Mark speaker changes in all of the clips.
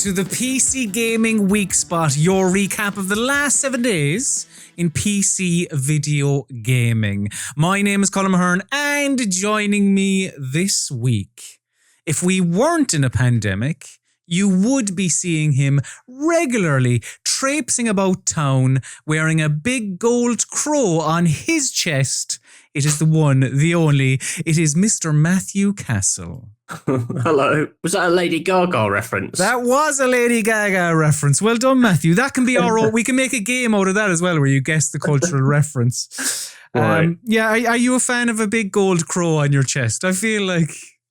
Speaker 1: to the PC Gaming Weekspot, your recap of the last 7 days in PC video gaming. My name is Colm Ahern, and joining me this week, if we weren't in a pandemic, you would be seeing him regularly traipsing about town wearing a big gold crow on his chest. It is the one, the only. It is Mr. Matthew Castle.
Speaker 2: Hello. Was that a Lady Gaga reference?
Speaker 1: That was a Lady Gaga reference. Well done, Matthew. That can be our own. We can make a game out of that as well, where you guess the cultural reference.
Speaker 2: Right.
Speaker 1: Are you a fan of a big gold crow on your chest? I feel I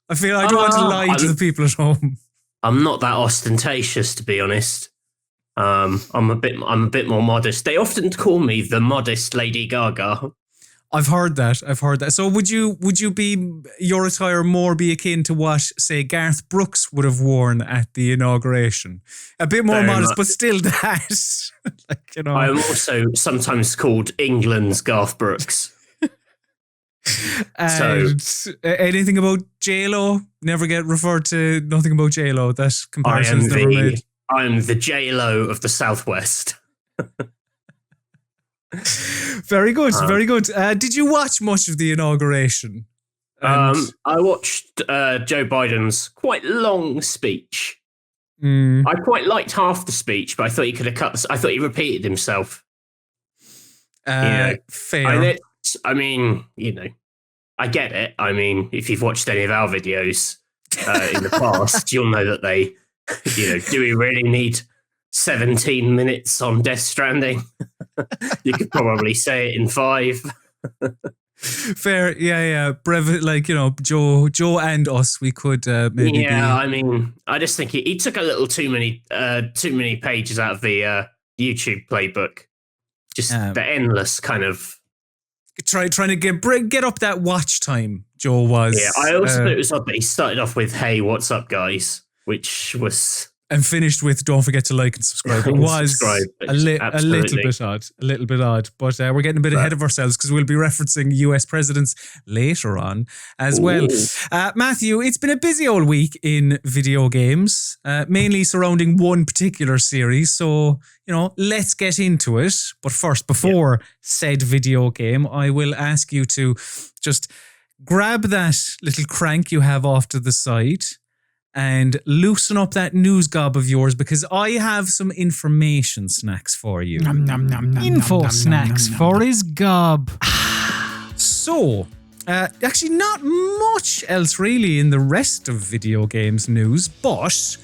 Speaker 1: don't want to lie to the people at home.
Speaker 2: I'm not that ostentatious, to be honest. I'm a bit more modest. They often call me the modest Lady Gaga.
Speaker 1: I've heard that. So would you be your attire more be akin to what, say, Garth Brooks would have worn at the inauguration? A bit more modest, but still that.
Speaker 2: I am also sometimes called England's Garth Brooks.
Speaker 1: And anything about J-Lo? Never get referred to nothing about J-Lo. That comparison is never made.
Speaker 2: I am the J-Lo of the Southwest.
Speaker 1: Very good, very good. Did you watch much of the inauguration?
Speaker 2: I watched Joe Biden's quite long speech. I quite liked half the speech, but I thought he could have cut. I thought he repeated himself.
Speaker 1: Fair.
Speaker 2: I mean, I get it. I mean, if you've watched any of our videos in the past, you'll know that they, do we really need 17 minutes on Death Stranding? You could probably say it in 5.
Speaker 1: Fair, yeah. Joe and us, we could maybe.
Speaker 2: Yeah, I mean, I just think he took a little too many pages out of the YouTube playbook. Just the endless kind of
Speaker 1: trying to get up that watch time. Joe was.
Speaker 2: Yeah, I also thought it was odd that he started off with "Hey, what's up, guys," which was.
Speaker 1: And finished with "Don't forget to like and subscribe." It was a little bit odd, but we're getting a bit ahead of ourselves because we'll be referencing US presidents later on as well. Matthew, it's been a busy old week in video games, mainly surrounding one particular series. So, let's get into it. But first, before said video game, I will ask you to just grab that little crank you have off to the side and loosen up that news gob of yours, because I have some information snacks for you.
Speaker 3: Info snacks for his gob.
Speaker 1: So, actually not much else really in the rest of video games news, but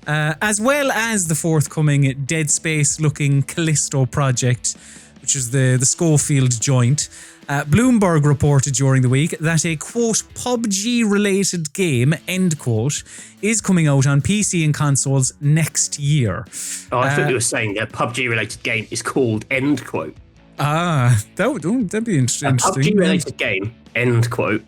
Speaker 1: as well as the forthcoming Dead Space-looking Callisto project, which is the Schofield joint, Bloomberg reported during the week that a, quote, PUBG-related game, end quote, is coming out on PC and consoles next year.
Speaker 2: Oh, I thought you were saying a PUBG-related game is called, end quote.
Speaker 1: That'd be interesting.
Speaker 2: A PUBG-related game, end quote.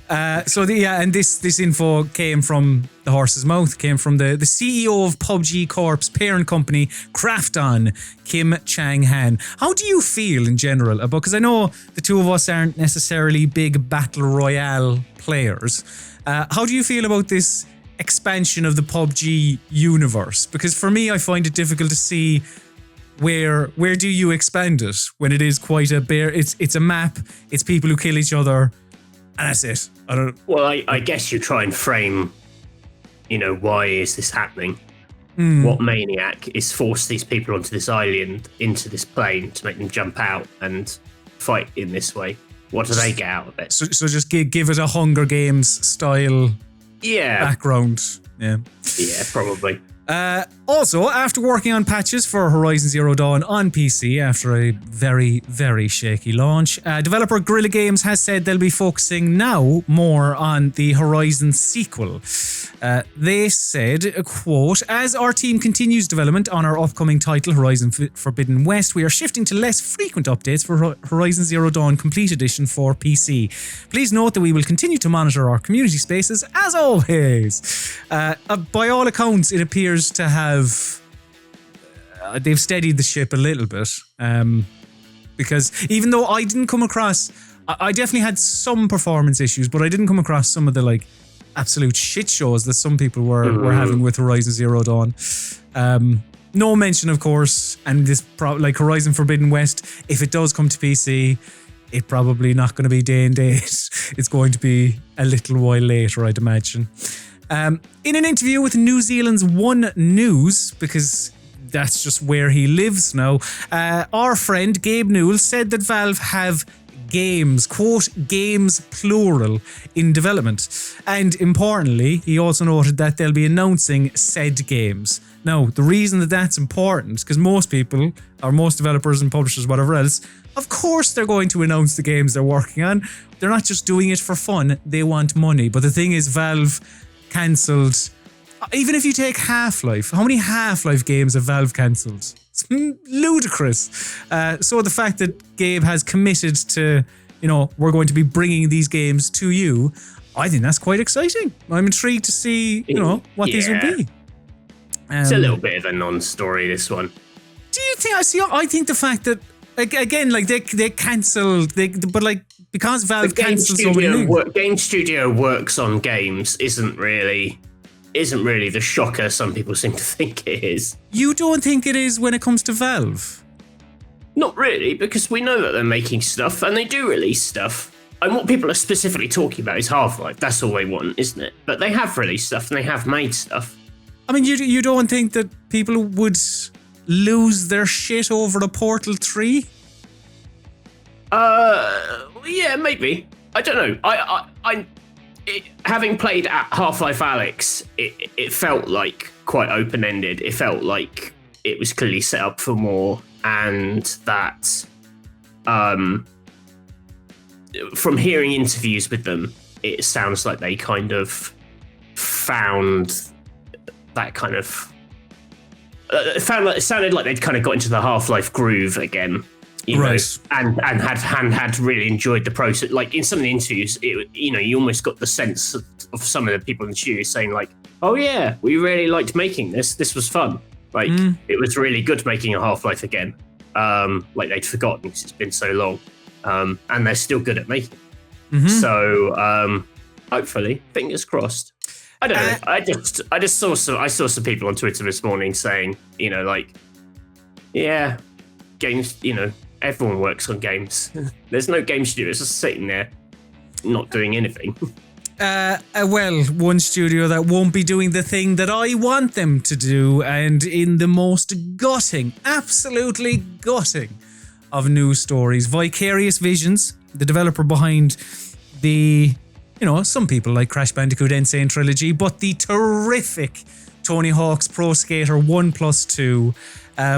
Speaker 1: And this info came from the horse's mouth, came from the CEO of PUBG Corp's parent company, Krafton, Kim Chang-han. How do you feel in general about, because I know the two of us aren't necessarily big battle royale players. How do you feel about this expansion of the PUBG universe? Because for me, I find it difficult to see where do you expand it when it is quite a bare, it's a map, it's people who kill each other, and that's it.
Speaker 2: I guess you try and frame, why is this happening? What maniac is forced these people onto this island, into this plane to make them jump out and fight in this way? What do they get out of it?
Speaker 1: So just give it a Hunger Games style background. Yeah,
Speaker 2: probably.
Speaker 1: Also, after working on patches for Horizon Zero Dawn on PC after a very, very shaky launch, developer Guerrilla Games has said they'll be focusing now more on the Horizon sequel. They said, quote, as our team continues development on our upcoming title, Horizon Forbidden West, we are shifting to less frequent updates for Horizon Zero Dawn Complete Edition for PC. Please note that we will continue to monitor our community spaces as always. By all accounts, it appears to have they've steadied the ship a little bit, because even though I didn't come across, I definitely had some performance issues, but I didn't come across some of the absolute shit shows that some people were having with Horizon Zero Dawn. No mention, of course, and this like Horizon Forbidden West, if it does come to PC, it's probably not going to be day and date. It's going to be a little while later, I'd imagine. In an interview with New Zealand's One News, because that's just where he lives now, our friend Gabe Newell said that Valve have games, quote, games plural, in development. And importantly, he also noted that they'll be announcing said games. Now, the reason that that's important, because most people, or most developers and publishers, whatever else, of course they're going to announce the games they're working on. They're not just doing it for fun, they want money. But the thing is, Valve cancelled, even if you take Half-Life, how many Half-Life games have Valve cancelled? It's ludicrous. So the fact that Gabe has committed to, we're going to be bringing these games to you, I think that's quite exciting. I'm intrigued to see, what these will be.
Speaker 2: It's a little bit of a non-story, this one.
Speaker 1: Do you think? I think the fact that, again, like they cancelled, but like because Valve cancelled so many things.
Speaker 2: Game Studio works on games isn't really the shocker some people seem to think it is.
Speaker 1: You don't think it is when it comes to Valve?
Speaker 2: Not really, because we know that they're making stuff and they do release stuff. And what people are specifically talking about is Half-Life. That's all they want, isn't it? But they have released stuff and they have made stuff.
Speaker 1: I mean, you don't think that people would lose their shit over a Portal 3?
Speaker 2: Yeah, maybe. I don't know. Having played at Half-Life Alyx, it felt like quite open-ended. It felt like it was clearly set up for more, and that from hearing interviews with them, it sounds like they kind of found that kind of it sounded like they'd kind of got into the Half-Life groove again.
Speaker 1: Right.
Speaker 2: And had really enjoyed the process. Like in some of the interviews, you almost got the sense of some of the people in the studio saying like, "Oh yeah, we really liked making this. This was fun. Like it was really good making a Half-Life again. Like they'd forgotten because it's been so long, and they're still good at making it.
Speaker 1: Mm-hmm.
Speaker 2: So hopefully, fingers crossed. I don't know. I just saw some people on Twitter this morning saying, yeah, games, everyone works on games. There's no game studios just sitting there not doing anything.
Speaker 1: Well, one studio that won't be doing the thing that I want them to do, and in the most gutting, absolutely gutting of news stories, Vicarious Visions, the developer behind the, some people like Crash Bandicoot Insane Trilogy, but the terrific Tony Hawk's Pro Skater 1+2,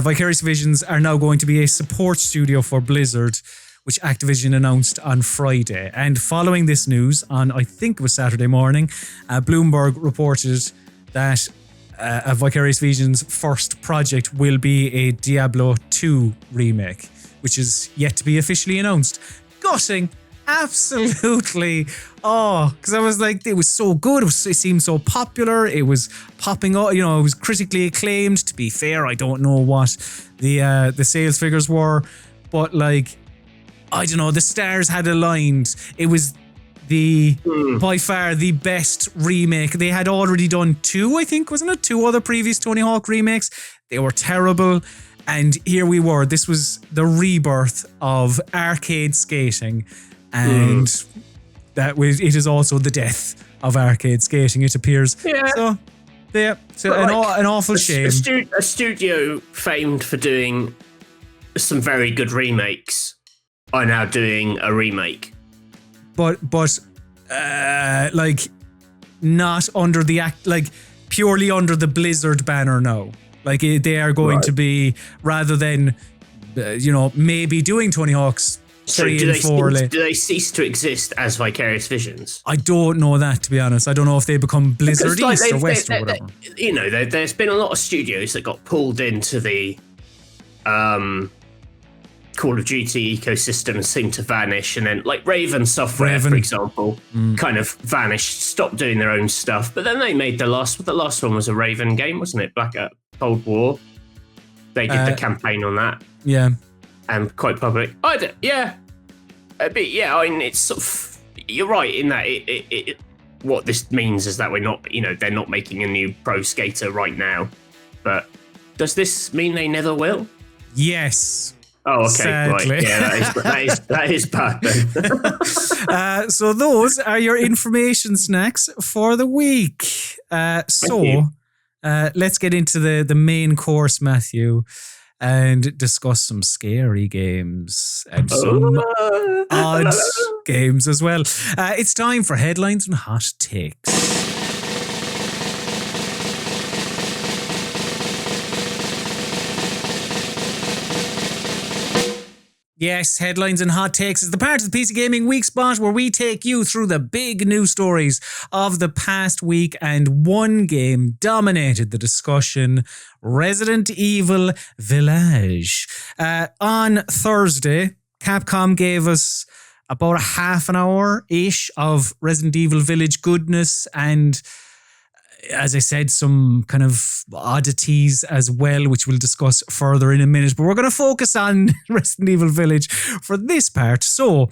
Speaker 1: Vicarious Visions are now going to be a support studio for Blizzard, which Activision announced on Friday. And following this news, on I think it was Saturday morning, Bloomberg reported that Vicarious Visions' first project will be a Diablo 2 remake, which is yet to be officially announced. Gutting. Absolutely. Because I was like, it was so good. It seemed so popular. It was popping up. It was critically acclaimed. To be fair, I don't know what the sales figures were, but like, I don't know. The stars had aligned. It was by far the best remake. They had already done 2, I think, wasn't it? 2 other previous Tony Hawk remakes. They were terrible. And here we were. This was the rebirth of arcade skating. And it is also the death of arcade skating, it appears.
Speaker 2: Yeah.
Speaker 1: So an awful shame.
Speaker 2: A studio famed for doing some very good remakes are now doing a remake.
Speaker 1: But like not under the purely under the Blizzard banner now. Like they are going to be, rather than maybe doing Tony Hawk's 3 and 4.
Speaker 2: Do they cease to exist as Vicarious Visions?
Speaker 1: I don't know that, to be honest. I don't know if they become Blizzard East or West or whatever.
Speaker 2: There's been a lot of studios that got pulled into the Call of Duty ecosystem and seemed to vanish, and then like Raven Software, for example, kind of vanished, stopped doing their own stuff. But then they made the last one was a Raven game, wasn't it? Back at Cold War, they did the campaign on that.
Speaker 1: Yeah.
Speaker 2: And quite public. A bit, yeah. I mean, it's sort of, you're right in that what this means is that we're not, they're not making a new pro skater right now. But does this mean they never will?
Speaker 1: Yes.
Speaker 2: Oh, okay.
Speaker 1: Sadly.
Speaker 2: Right. Yeah, that is bad then.
Speaker 1: So those are your information snacks for the week. Let's get into the main course, Matthew, and discuss some scary games and some odd games as well. It's time for headlines and hot takes. Yes, headlines and hot takes is the part of the PC Gaming Weekspot where we take you through the big news stories of the past week, and one game dominated the discussion: Resident Evil Village. On Thursday, Capcom gave us about a half an hour-ish of Resident Evil Village goodness and, as I said, some kind of oddities as well, which we'll discuss further in a minute. But we're going to focus on Resident Evil Village for this part. So,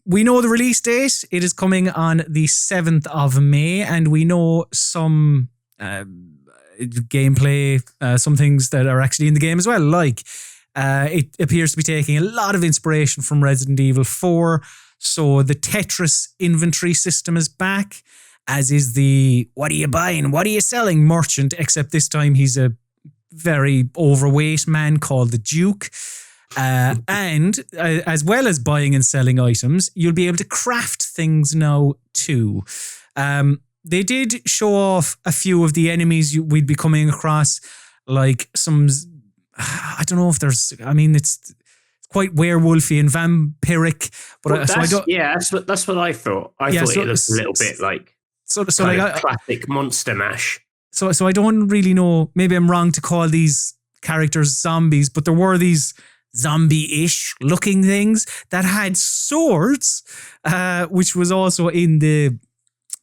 Speaker 1: we know the release date. It is coming on the 7th of May, and we know some gameplay, some things that are actually in the game as well. Like, it appears to be taking a lot of inspiration from Resident Evil 4. So the Tetris inventory system is back, as is the what are you buying, what are you selling merchant, except this time he's a very overweight man called the Duke. And as well as buying and selling items, you'll be able to craft things now too. They did show off a few of the enemies we'd be coming across, like some, I don't know if there's, I mean, it's quite werewolfy and vampiric, but
Speaker 2: well, that's what I thought. I thought it looked a little bit like classic Monster Mash.
Speaker 1: So I don't really know. Maybe I'm wrong to call these characters zombies, but there were these zombie-ish looking things that had swords, which was also in the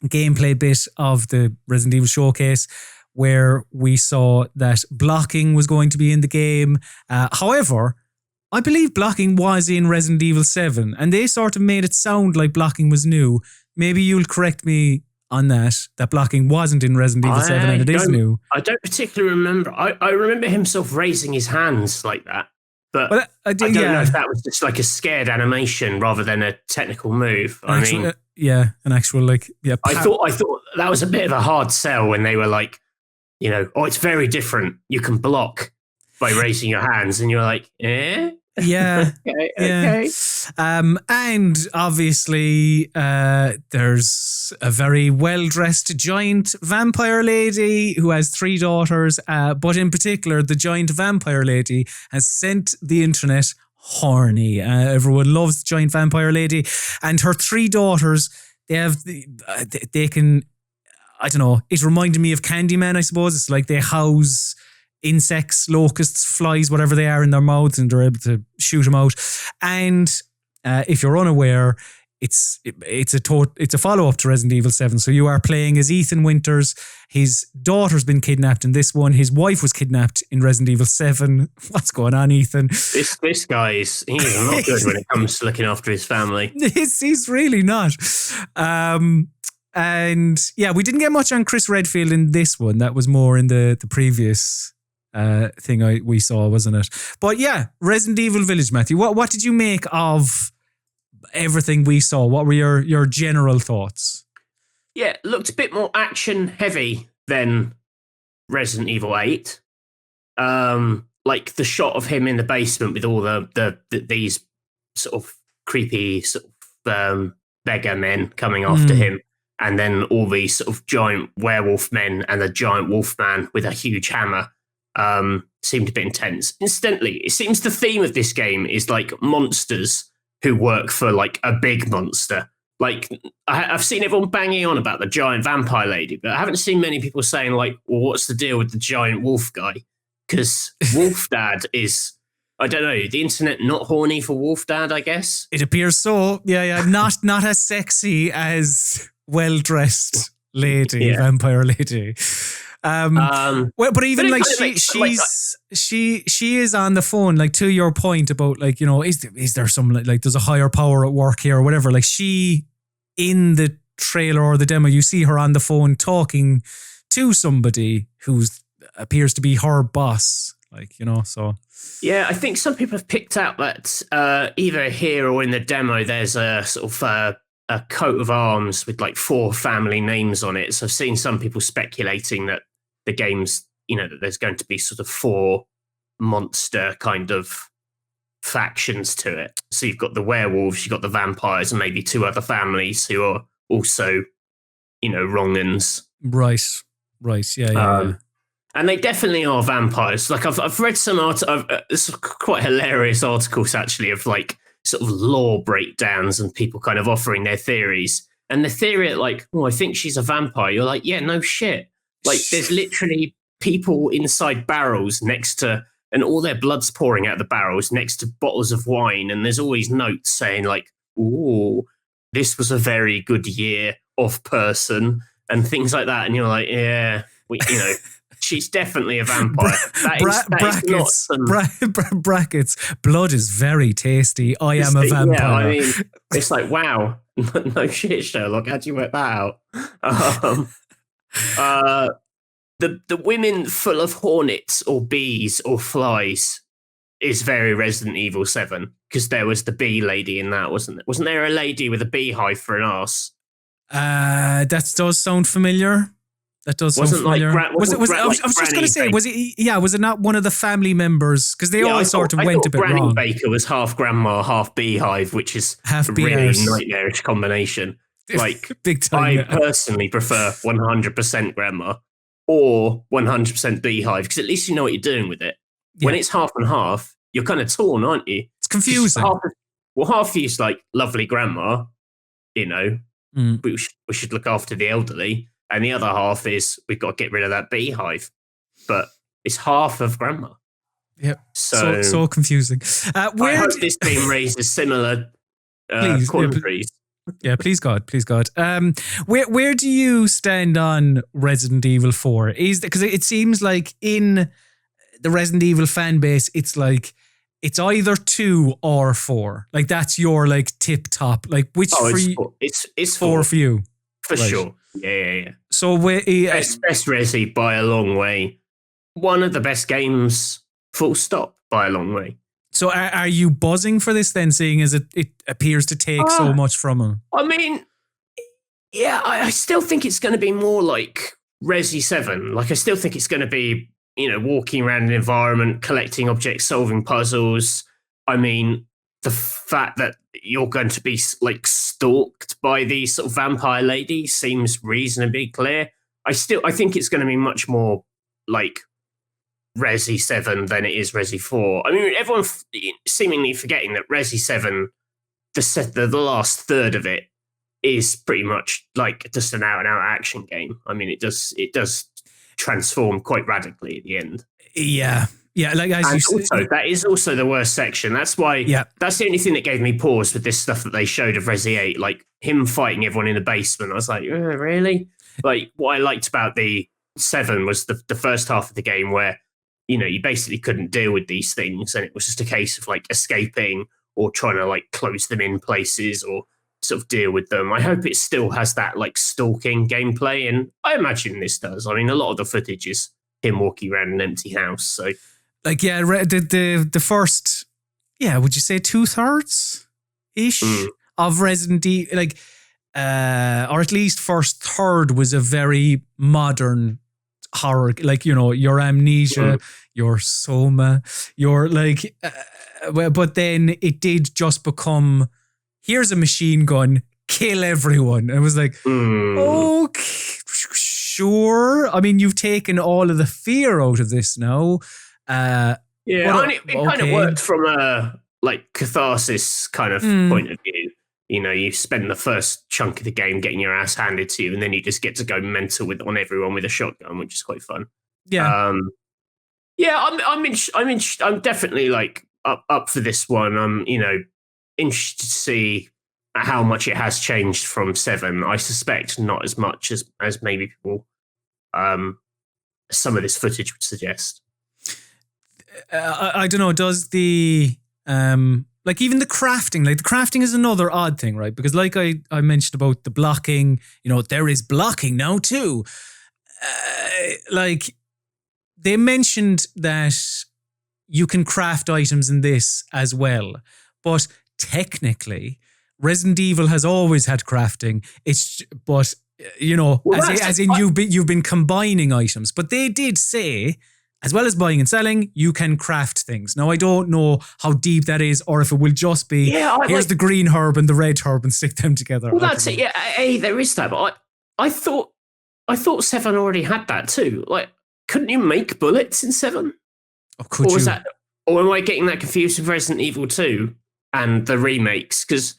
Speaker 1: gameplay bit of the Resident Evil showcase, where we saw that blocking was going to be in the game. However, I believe blocking was in Resident Evil 7, and they sort of made it sound like blocking was new. Maybe you'll correct me on that blocking wasn't in Resident Evil 7 and it is new.
Speaker 2: I don't particularly remember. I remember himself raising his hands like that, but I don't know if that was just like a scared animation rather than a technical move.
Speaker 1: An actual like, yeah.
Speaker 2: I thought that was a bit of a hard sell when they were like, it's very different. You can block by raising your hands, and you're like, eh?
Speaker 1: Yeah.
Speaker 2: Okay.
Speaker 1: And obviously, there's a very well-dressed giant vampire lady who has 3 daughters, but in particular, the giant vampire lady has sent the internet horny. Everyone loves the giant vampire lady, and her 3 daughters, they can, I don't know, it reminded me of Candyman, I suppose. It's like they house insects, locusts, flies, whatever they are in their mouths, and they're able to shoot them out. And if you're unaware, it's a follow-up to Resident Evil 7. So you are playing as Ethan Winters. His daughter's been kidnapped in this one. His wife was kidnapped in Resident Evil 7. What's going on, Ethan?
Speaker 2: This guy he's not good when it comes to looking after his family.
Speaker 1: He's really not. And yeah, we didn't get much on Chris Redfield in this one. That was more in the previous thing we saw, wasn't it? But yeah, Resident Evil Village, Matthew. What did you make of everything we saw? What were your general thoughts?
Speaker 2: Yeah, it looked a bit more action heavy than Resident Evil 8. Like the shot of him in the basement with all these sort of creepy sort of beggar men coming after him, and then all these sort of giant werewolf men and a giant wolf man with a huge hammer. Seemed a bit intense. Incidentally, it seems the theme of this game is like monsters who work for like a big monster. Like I've seen everyone banging on about the giant vampire lady, but I haven't seen many people saying like, well, what's the deal with the giant wolf guy? Because Wolf Dad is, I don't know, the internet not horny for Wolf Dad, I guess.
Speaker 1: It appears so. Yeah. Not as sexy as well-dressed lady, vampire lady. But even like she is on the phone, like to your point about like, is there some like there's a higher power at work here or whatever. Like she in the trailer or the demo, you see her on the phone talking to somebody who appears to be her boss. Like, you know, so.
Speaker 2: Yeah, I think some people have picked out that either here or in the demo, there's a sort of a coat of arms with like 4 family names on it. So I've seen some people speculating that the game's, you know, that there's going to be sort of 4 monster kind of factions to it. So you've got the werewolves, you've got the vampires, and maybe 2 other families who are also, you know, wrong-uns.
Speaker 1: Right, yeah.
Speaker 2: And they definitely are vampires. Like I've read some it's quite hilarious articles actually of like sort of lore breakdowns and people kind of offering their theories. And the theory like, oh, I think she's a vampire. You're like, yeah, no shit. Like there's literally people inside barrels next to, and all their blood's pouring out of the barrels next to bottles of wine. And there's always notes saying like, ooh, this was a very good year of person and things like that. And you're like, yeah, you know. She's definitely a vampire.
Speaker 1: Brackets. Blood is very tasty. I am a vampire.
Speaker 2: Yeah, I mean, it's like, wow, no shit, Sherlock. How'd you work that out? The women full of hornets or bees or flies is very Resident Evil 7 because there was the bee lady in that, wasn't there? Wasn't there a lady with a beehive for an arse?
Speaker 1: That does sound familiar. That does sound familiar. I was just going to say, was it not one of the family members? Because they all sort of went a bit
Speaker 2: Granny
Speaker 1: wrong.
Speaker 2: Baker was half grandma, half beehive, which is a really nightmarish combination. Like,
Speaker 1: big time.
Speaker 2: I personally prefer 100% grandma or 100% beehive because at least you know what you're doing with it. Yeah. When it's half and half, you're kind of torn, aren't you?
Speaker 1: It's confusing.
Speaker 2: Half of you's like lovely grandma, you know, we should look after the elderly. And the other half is we've got to get rid of that beehive. But it's half of grandma.
Speaker 1: Yep. So confusing.
Speaker 2: I hope this game raises similar quandaries.
Speaker 1: Yeah, please God. Where do you stand on Resident Evil 4? Because it seems like in the Resident Evil fan base, it's like it's either 2 or 4. Like that's your like tip top. Like which
Speaker 2: it's
Speaker 1: 4 for you.
Speaker 2: For sure. Yeah.
Speaker 1: So
Speaker 2: best Resi by a long way. One of the best games, full stop, by a long way.
Speaker 1: So are you buzzing for this then, seeing as it appears to take so much from him?
Speaker 2: I mean, yeah, I still think it's going to be more like Resi 7. Like I still think it's going to be, you know, walking around an environment, collecting objects, solving puzzles. I mean, the fact that you're going to be like stalked by these sort of vampire ladies seems reasonably clear. I think it's going to be much more like Resi 7 than it is Resi 4. I mean, everyone seemingly forgetting that Resi 7, the last third of it is pretty much like just an out-and-out action game. I mean, it does transform quite radically at the end.
Speaker 1: Yeah, like
Speaker 2: that is also the worst section. That's why. That's the only thing that gave me pause with this stuff that they showed of Resi 8, like him fighting everyone in the basement. I was like, really? Like what I liked about the 7 was the first half of the game where, you know, you basically couldn't deal with these things, and it was just a case of like escaping or trying to like close them in places or sort of deal with them. I hope it still has that like stalking gameplay, and I imagine this does. I mean, a lot of the footage is him walking around an empty house, so.
Speaker 1: Like, yeah, the first, would you say 2/3 ish of Resident Evil, like, or at least first third was a very modern horror, like, you know, your amnesia, your soma, your like, but then it did just become, here's a machine gun, kill everyone. And it was like, okay, sure. I mean, you've taken all of the fear out of this now.
Speaker 2: It kind of worked from a like catharsis kind of point of view. You know, you spend the first chunk of the game getting your ass handed to you, and then you just get to go mental on everyone with a shotgun, which is quite fun. I'm definitely like up for this one. I'm, you know, interested to see how much it has changed from 7. I suspect not as much as maybe people some of this footage would suggest.
Speaker 1: I don't know. Does the Like even the crafting, like the crafting is another odd thing, right? Because like I mentioned about the blocking, there is blocking now too. Like they mentioned that you can craft items in this as well. But technically, Resident Evil has always had crafting. You've been combining items. But they did say, as well as buying and selling, you can craft things. Now, I don't know how deep that is, or if it will just be, here's the green herb and the red herb and stick them together.
Speaker 2: Well, that's it. Yeah, there is that. But I thought 7 already had that too. Like, couldn't you make bullets in 7?
Speaker 1: Oh, could you?
Speaker 2: Or am I getting that confused with Resident Evil 2 and the remakes? Because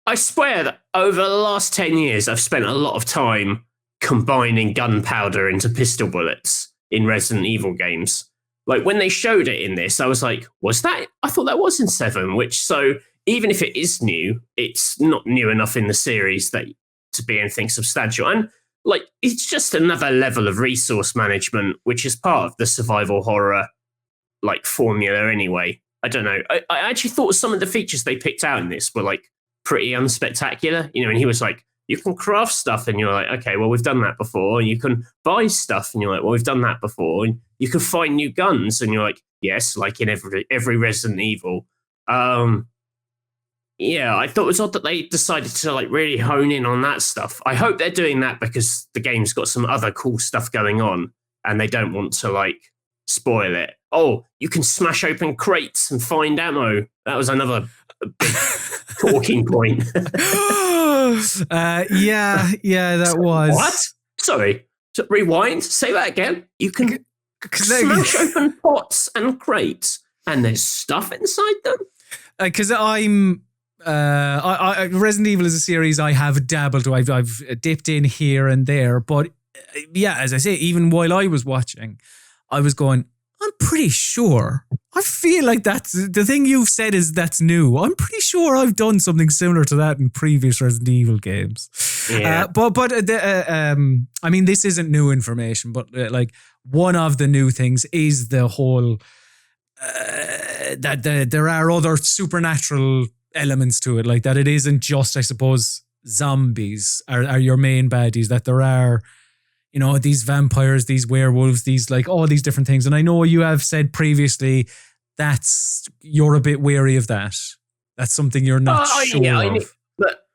Speaker 2: I swear that over the last 10 years, I've spent a lot of time combining gunpowder into pistol bullets in Resident Evil games. Like when they showed it in this, I was like, was that? I thought that was in 7, so even if it is new, it's not new enough in the series to be anything substantial. And like, it's just another level of resource management, which is part of the survival horror like formula anyway. I don't know. I actually thought some of the features they picked out in this were like pretty unspectacular, and he was like, you can craft stuff, and you're like, okay, well, we've done that before. And you can buy stuff, and you're like, well, we've done that before. And you can find new guns, and you're like, yes, like in every Resident Evil. Yeah, I thought it was odd that they decided to like really hone in on that stuff. I hope they're doing that because the game's got some other cool stuff going on, and they don't want to like spoil it. Oh, you can smash open crates and find ammo. That was another big talking point.
Speaker 1: That was.
Speaker 2: What? Sorry. So rewind. Say that again. You can smash open pots and crates, and there's stuff inside them.
Speaker 1: Because Resident Evil is a series I have dabbled to. I've dipped in here and there, but as I say, even while I was watching, I was going, I'm pretty sure. I feel like that's the thing you've said is that's new. I'm pretty sure I've done something similar to that in previous Resident Evil games.
Speaker 2: Yeah.
Speaker 1: I mean, this isn't new information, but like one of the new things is the whole that there are other supernatural elements to it, like that it isn't just, I suppose, zombies are your main baddies, that there are, these vampires, these werewolves, these like all these different things. And I know you have said previously you're a bit wary of that. That's something you're not sure of.
Speaker 2: But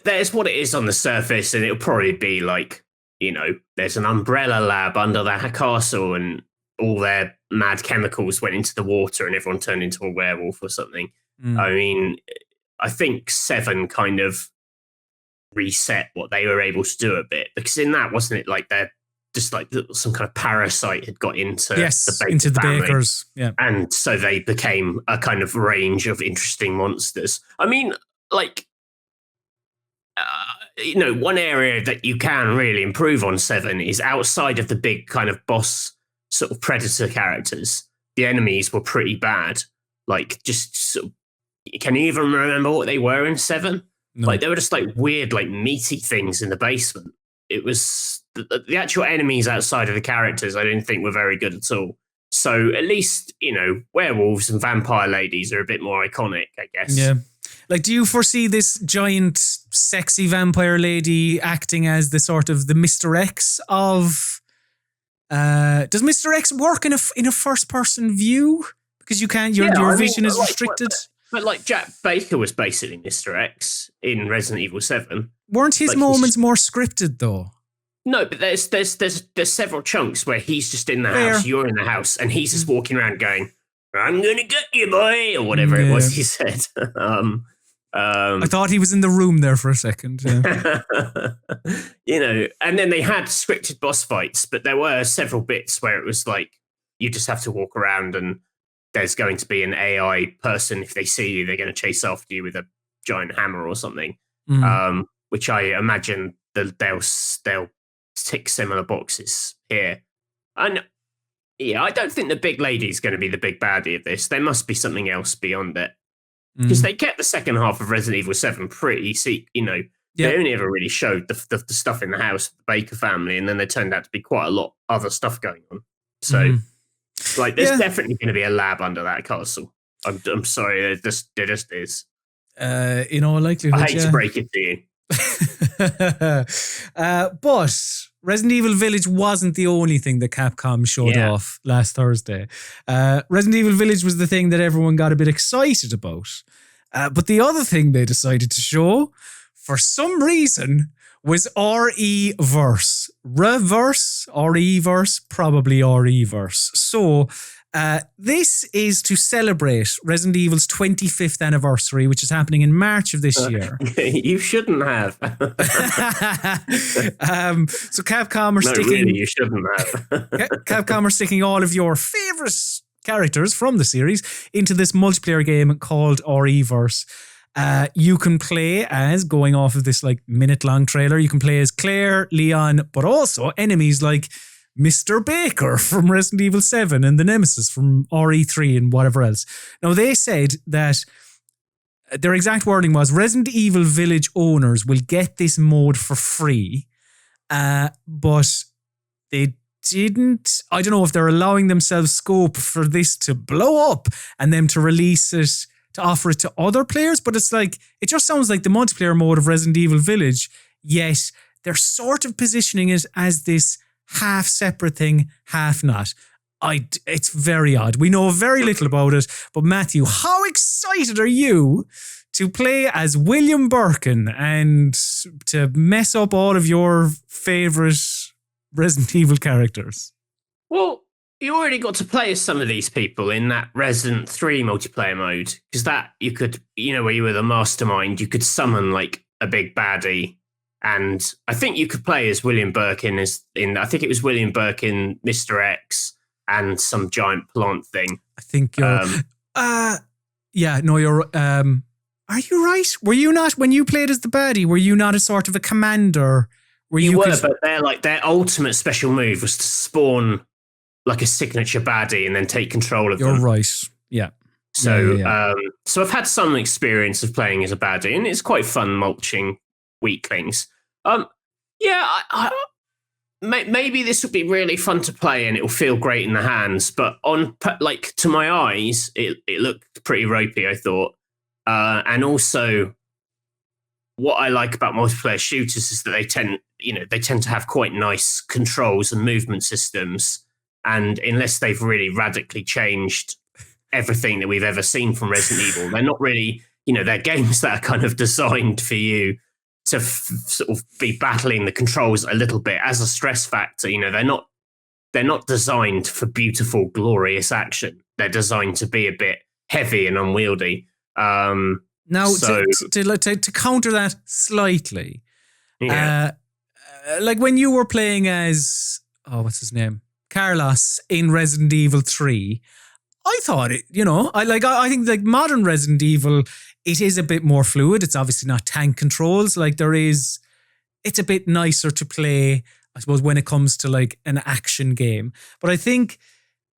Speaker 2: there's what it is on the surface, and it'll probably be like, there's an umbrella lab under that castle, and all their mad chemicals went into the water, and everyone turned into a werewolf or something. I mean, I think 7 kind of reset what they were able to do a bit, because in that, wasn't it like they're just like some kind of parasite had got into the bakers, and so they became a kind of range of interesting monsters. I mean, like, one area that you can really improve on 7 is outside of the big kind of boss sort of predator characters. The enemies were pretty bad. Like, just sort of, can you even remember what they were in 7? No. Like, they were just like weird, like meaty things in the basement. It was the actual enemies outside of the characters I didn't think were very good at all. So at least, werewolves and vampire ladies are a bit more iconic, I guess.
Speaker 1: Yeah. Like, do you foresee this giant, sexy vampire lady acting as the sort of the Mr. X of... does Mr. X work in a first-person view? Because you can't, your vision is restricted.
Speaker 2: But like Jack Baker was basically Mr. X in Resident Evil 7.
Speaker 1: Weren't his moments more scripted though?
Speaker 2: No, but there's several chunks where he's just in the house, you're in the house, and he's just walking around going, "I'm gonna get you, boy," or whatever it was he said.
Speaker 1: I thought he was in the room there for a second. Yeah.
Speaker 2: And then they had scripted boss fights, but there were several bits where it was like you just have to walk around, and there's going to be an AI person. If they see you, they're going to chase after you with a giant hammer or something. Which I imagine they'll tick similar boxes here. And I don't think the big lady is going to be the big baddie of this. There must be something else beyond it. Because they kept the second half of Resident Evil 7 pretty, they only ever really showed the stuff in the house, the Baker family, and then there turned out to be quite a lot other stuff going on. So, there's definitely going to be a lab under that castle. I'm sorry, it just is.
Speaker 1: In all likelihood,
Speaker 2: I hate to break it to you.
Speaker 1: But Resident Evil Village wasn't the only thing that Capcom showed off last Thursday. Resident Evil Village was the thing that everyone got a bit excited about. But the other thing they decided to show, for some reason, was RE-verse. Reverse, RE-verse, probably RE-verse. So this is to celebrate Resident Evil's 25th anniversary, which is happening in March of this year.
Speaker 2: You shouldn't have.
Speaker 1: So Capcom are sticking...
Speaker 2: really, you shouldn't have.
Speaker 1: Capcom are sticking all of your favourite characters from the series into this multiplayer game called RE-verse. You can play as, going off of this like minute-long trailer, you can play as Claire, Leon, but also enemies like Mr. Baker from Resident Evil 7 and the Nemesis from RE3 and whatever else. Now, they said that their exact wording was Resident Evil Village owners will get this mode for free, but they didn't... I don't know if they're allowing themselves scope for this to blow up and them to release it, to offer it to other players, but it's like, it just sounds like the multiplayer mode of Resident Evil Village, yet they're sort of positioning it as this half separate thing, half not. It's very odd. We know very little about it, but Matthew, how excited are you to play as William Birkin and to mess up all of your favourite Resident Evil characters?
Speaker 2: Well, you already got to play as some of these people in that Resident 3 multiplayer mode, because that you could, where you were the mastermind, you could summon like a big baddie. And I think you could play as William Birkin I think it was William Birkin, Mr. X, and some giant plant thing.
Speaker 1: I think you're... you're... are you right? Were you not, when you played as the baddie, were you not a sort of a commander?
Speaker 2: You were, but their ultimate special move was to spawn like a signature baddie and then take control of them.
Speaker 1: You're right, yeah.
Speaker 2: So, so I've had some experience of playing as a baddie, and it's quite fun mulching weaklings. Maybe this would be really fun to play and it will feel great in the hands, but to my eyes, it looked pretty ropey, I thought. And also, what I like about multiplayer shooters is that they tend to have quite nice controls and movement systems. And unless they've really radically changed everything that we've ever seen from Resident Evil, they're not really, they're games that are kind of designed for you to sort of be battling the controls a little bit as a stress factor. They're not designed for beautiful, glorious action. They're designed to be a bit heavy and unwieldy. To
Speaker 1: counter that slightly, like when you were playing as, what's his name? Carlos in Resident Evil 3, I thought it, I think like modern Resident Evil, it is a bit more fluid. It's obviously not tank controls. Like it's a bit nicer to play, I suppose, when it comes to like an action game. But I think,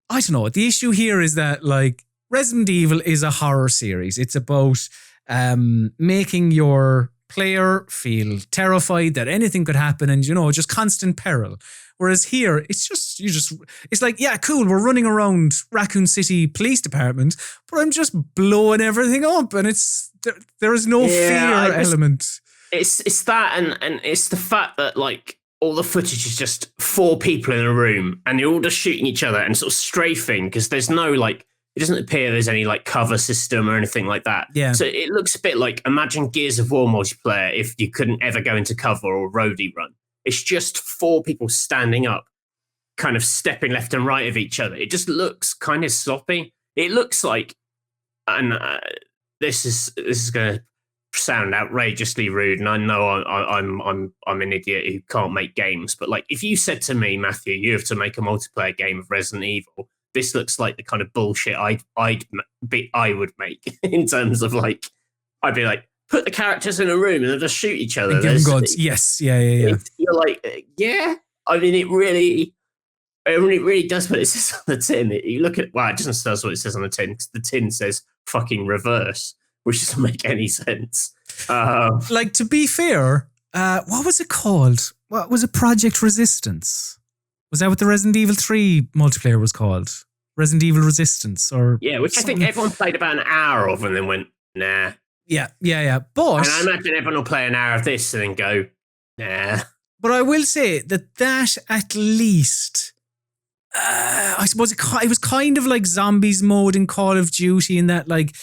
Speaker 1: I don't know, the issue here is that like Resident Evil is a horror series. It's about making your player feel terrified that anything could happen and, just constant peril. Whereas here, it's like, yeah, cool, we're running around Raccoon City Police Department, but I'm just blowing everything up and there is no fear element.
Speaker 2: It's that and it's the fact that like all the footage is just 4 people in a room and they're all just shooting each other and sort of strafing because there's no like, it doesn't appear there's any like cover system or anything like that.
Speaker 1: Yeah.
Speaker 2: So it looks a bit like, imagine Gears of War multiplayer if you couldn't ever go into cover or roadie run. It's just 4 people standing up, kind of stepping left and right of each other. It just looks kind of sloppy. It looks like, and this is going to sound outrageously rude, and I know I'm an idiot who can't make games, but like if you said to me, Matthew, you have to make a multiplayer game of Resident Evil, this looks like the kind of bullshit I would make in terms of like, I'd be like, put the characters in a room and they'll just shoot each other.
Speaker 1: Give them guns. Yes. Yeah.
Speaker 2: You're like, yeah. I mean, it really does what it says on the tin. You look at, well, it doesn't say what it says on the tin because the tin says fucking reverse, which doesn't make any sense.
Speaker 1: Like, to be fair, what was it called? What was it? Project Resistance? Was that what the Resident Evil 3 multiplayer was called? Resident Evil Resistance, or
Speaker 2: Yeah, which
Speaker 1: something.
Speaker 2: I think everyone played about an hour of and then went, nah.
Speaker 1: Yeah. But
Speaker 2: And I imagine everyone will play an hour of this and then go, nah.
Speaker 1: But I will say that at least, I suppose it was kind of like zombies mode in Call of Duty, in that like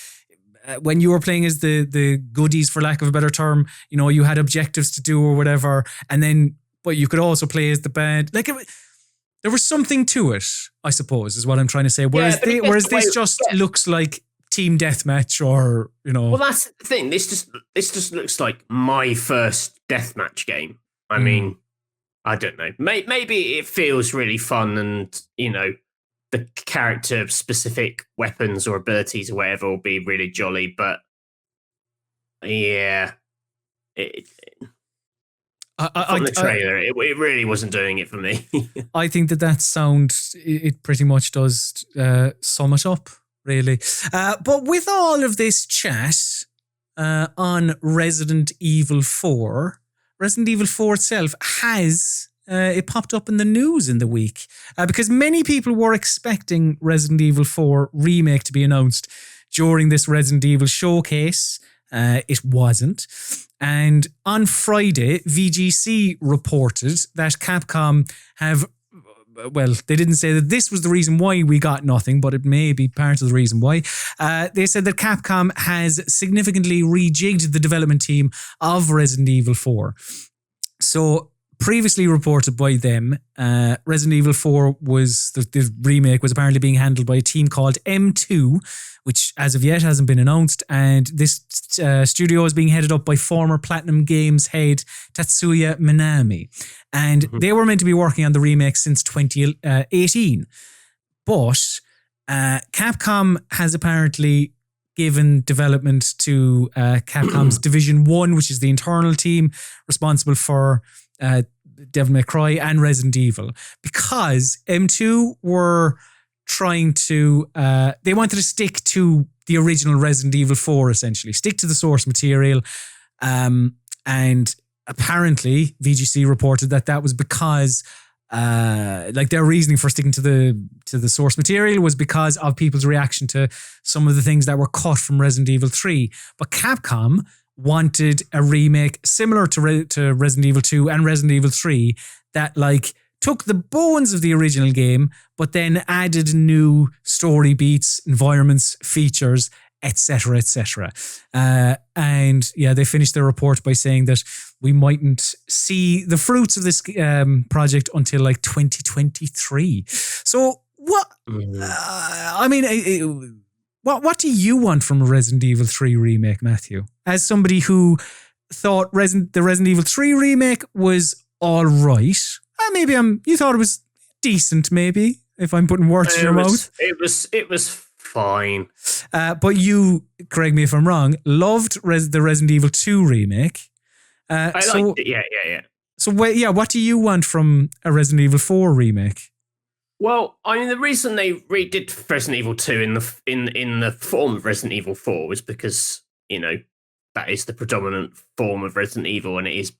Speaker 1: when you were playing as the goodies, for lack of a better term, you know, you had objectives to do or whatever, and then but you could also play as the bad. Like there was something to it, I suppose, is what I'm trying to say. Whereas this just looks like team deathmatch, or you know.
Speaker 2: Well, that's the thing. This just looks like my first deathmatch game. I mean, I don't know. Maybe it feels really fun, and you know, the character specific weapons or abilities or whatever will be really jolly. But yeah, from the trailer, it really wasn't doing it for me.
Speaker 1: I think that sound, it pretty much does sum it up, really. But with all of this chat on Resident Evil 4, Resident Evil 4 itself has, it popped up in the news in the week because many people were expecting Resident Evil 4 Remake to be announced during this Resident Evil showcase. It wasn't. And on Friday, VGC reported that Capcom have, well, they didn't say that this was the reason why we got nothing, but it may be part of the reason why. They said that Capcom has significantly rejigged the development team of Resident Evil 4. So, previously reported by them, Resident Evil 4 was, the remake was apparently being handled by a team called M2, which as of yet hasn't been announced. And this studio is being headed up by former Platinum Games head Tatsuya Minami. And they were meant to be working on the remake since 2018. But Capcom has apparently given development to Capcom's Division 1, which is the internal team responsible for Devil May Cry and Resident Evil, because M2 were trying to, they wanted to stick to the original Resident Evil 4, essentially, stick to the source material. And apparently VGC reported that was because like their reasoning for sticking to the source material was because of people's reaction to some of the things that were cut from Resident Evil 3. But Capcom wanted a remake similar to Resident Evil 2 and Resident Evil 3 that like took the bones of the original game, but then added new story beats, environments, features, etc., etc. And yeah, they finished their report by saying that we mightn't see the fruits of this project until like 2023. So what? I mean, what do you want from a Resident Evil 3 remake, Matthew? As somebody who thought the Resident Evil 3 remake was all right. Maybe you thought it was decent, maybe, if I'm putting words in your mouth.
Speaker 2: It was fine.
Speaker 1: But you, correct me if I'm wrong, loved the Resident Evil 2 remake.
Speaker 2: I liked it, yeah.
Speaker 1: So, what do you want from a Resident Evil 4 remake?
Speaker 2: Well, I mean, the reason they redid Resident Evil 2 in the form of Resident Evil 4 was because, you know, that is the predominant form of Resident Evil, and it is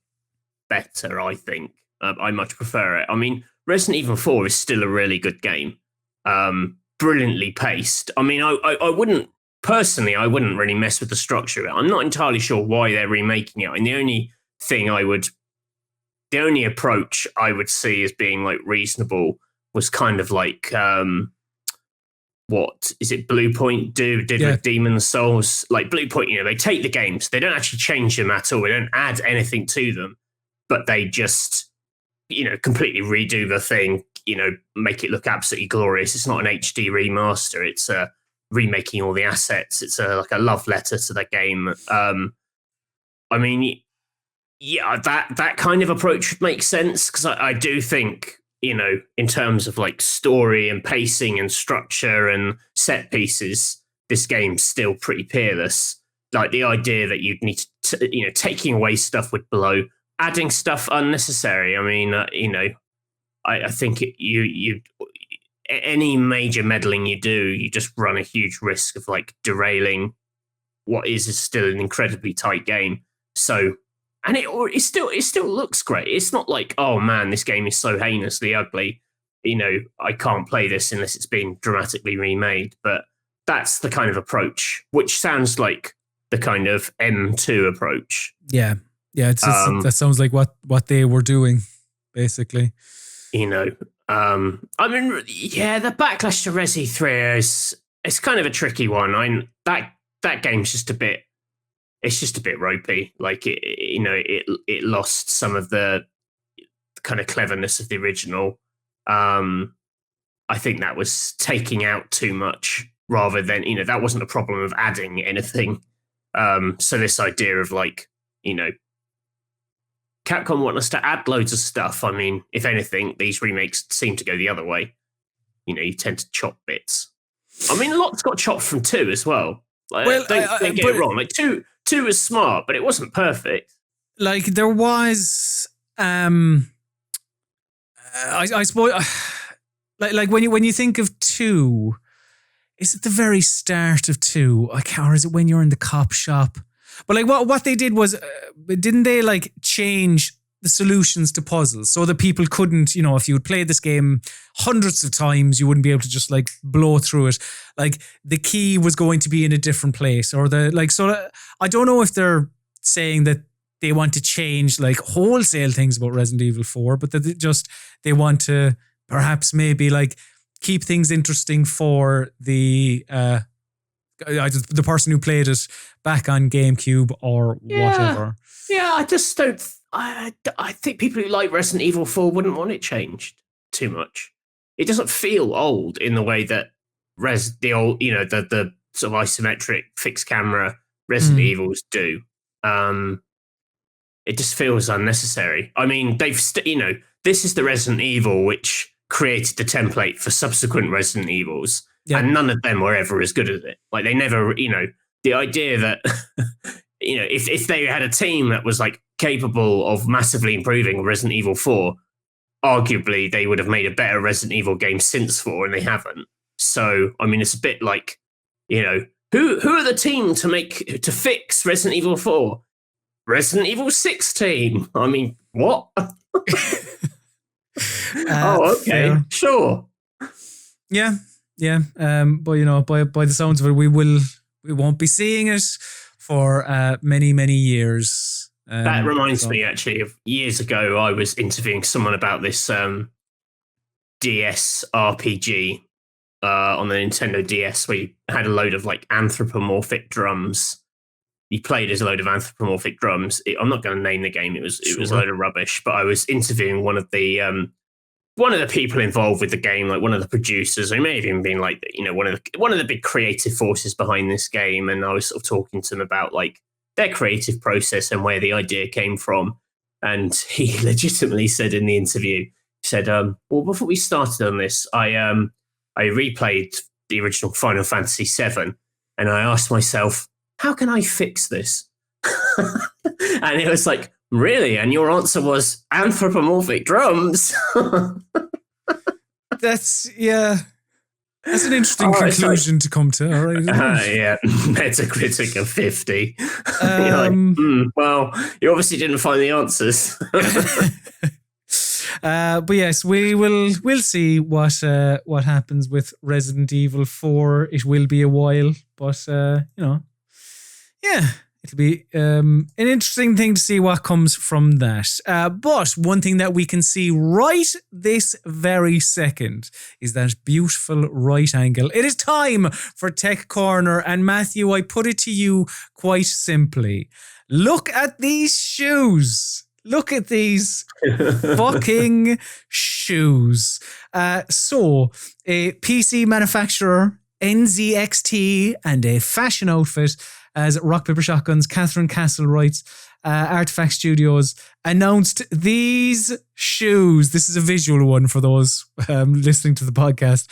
Speaker 2: better, I think. I much prefer it. I mean, Resident Evil 4 is still a really good game. Brilliantly paced. I mean, I wouldn't really mess with the structure of it. I'm not entirely sure why they're remaking it. And the only approach I would see as being like reasonable was kind of like what is it Blue Point did with Demon's Souls? Like Blue Point, you know, they take the games, they don't actually change them at all, they don't add anything to them, but they just, you know, completely redo the thing, you know, make it look absolutely glorious. It's not an HD remaster, it's remaking all the assets. It's like a love letter to the game. I mean, yeah, that kind of approach would make sense, because I do think, you know, in terms of like story and pacing and structure and set pieces, this game's still pretty peerless. Like the idea that you'd need to, you know, taking away stuff would blow, adding stuff unnecessary. I mean, you know, I think you any major meddling you do, you just run a huge risk of like derailing what is still an incredibly tight game. So. And it still looks great. It's not like, oh man, this game is so heinously ugly. I can't play this unless it's been dramatically remade. But that's the kind of approach, which sounds like the kind of M2 approach.
Speaker 1: Yeah. That sounds like what they were doing, basically.
Speaker 2: The backlash to Resi 3 it's kind of a tricky one. That game's just a bit ropey. Like it lost some of the kind of cleverness of the original. I think that was taking out too much rather than, that wasn't a problem of adding anything. So this idea of Capcom want us to add loads of stuff. I mean, if anything, these remakes seem to go the other way. You tend to chop bits. I mean, a lot's got chopped from 2 as well. Don't get it wrong. 2 was smart, but it wasn't perfect.
Speaker 1: Like there was, I suppose, like when you think of 2, is it the very start of 2? Or is it when you're in the cop shop? But like what they did was, didn't they like change the solutions to puzzles so that people couldn't, if you would play this game hundreds of times, you wouldn't be able to just like blow through it. Like the key was going to be in a different place, or I don't know if they're saying that they want to change like wholesale things about Resident Evil 4, but that they want to perhaps maybe like keep things interesting for the person who played it back on GameCube or whatever.
Speaker 2: Yeah, I just don't. I think people who like Resident Evil 4 wouldn't want it changed too much. It doesn't feel old in the way that the old, the sort of isometric fixed camera Resident Evils do. It just feels unnecessary. I mean, this is the Resident Evil which created the template for subsequent Resident Evils. Yeah. And none of them were ever as good as it. Like they never, the idea that, if they had a team that was like capable of massively improving Resident Evil 4, arguably they would have made a better Resident Evil game since 4, and they haven't. So, I mean, it's a bit like, who are the team to fix Resident Evil 4? Resident Evil 6 team. I mean, what? Oh, okay, fair. Sure.
Speaker 1: Yeah. Yeah, but by the sounds of it, we won't be seeing it for many, many years.
Speaker 2: That reminds me, actually, of years ago, I was interviewing someone about this DS RPG on the Nintendo DS, where you had a load of like anthropomorphic drums. You played as a load of anthropomorphic drums. I'm not going to name the game; it was a load of rubbish. But I was interviewing one of the people involved with the game, like one of the producers, who may have even been like, one of the big creative forces behind this game. And I was sort of talking to them about like their creative process and where the idea came from. And he legitimately said in the interview, he said, well, before we started on this, I replayed the original Final Fantasy VII, and I asked myself, how can I fix this? And it was like, really? And your answer was anthropomorphic drums?
Speaker 1: That's an interesting conclusion to come to. All right.
Speaker 2: Yeah, Metacritic of 50. Well, you obviously didn't find the answers.
Speaker 1: But yes, we'll see what happens with Resident Evil 4. It will be a while, but yeah. It'll be an interesting thing to see what comes from that. But one thing that we can see right this very second is that beautiful right angle. It is time for Tech Corner. And Matthew, I put it to you quite simply. Look at these shoes. Look at these fucking shoes. So, a PC manufacturer, NZXT, and a fashion outfit, as Rock Paper Shotgun's Catherine Castle writes, Artifact Studios announced these shoes. This is a visual one for those listening to the podcast.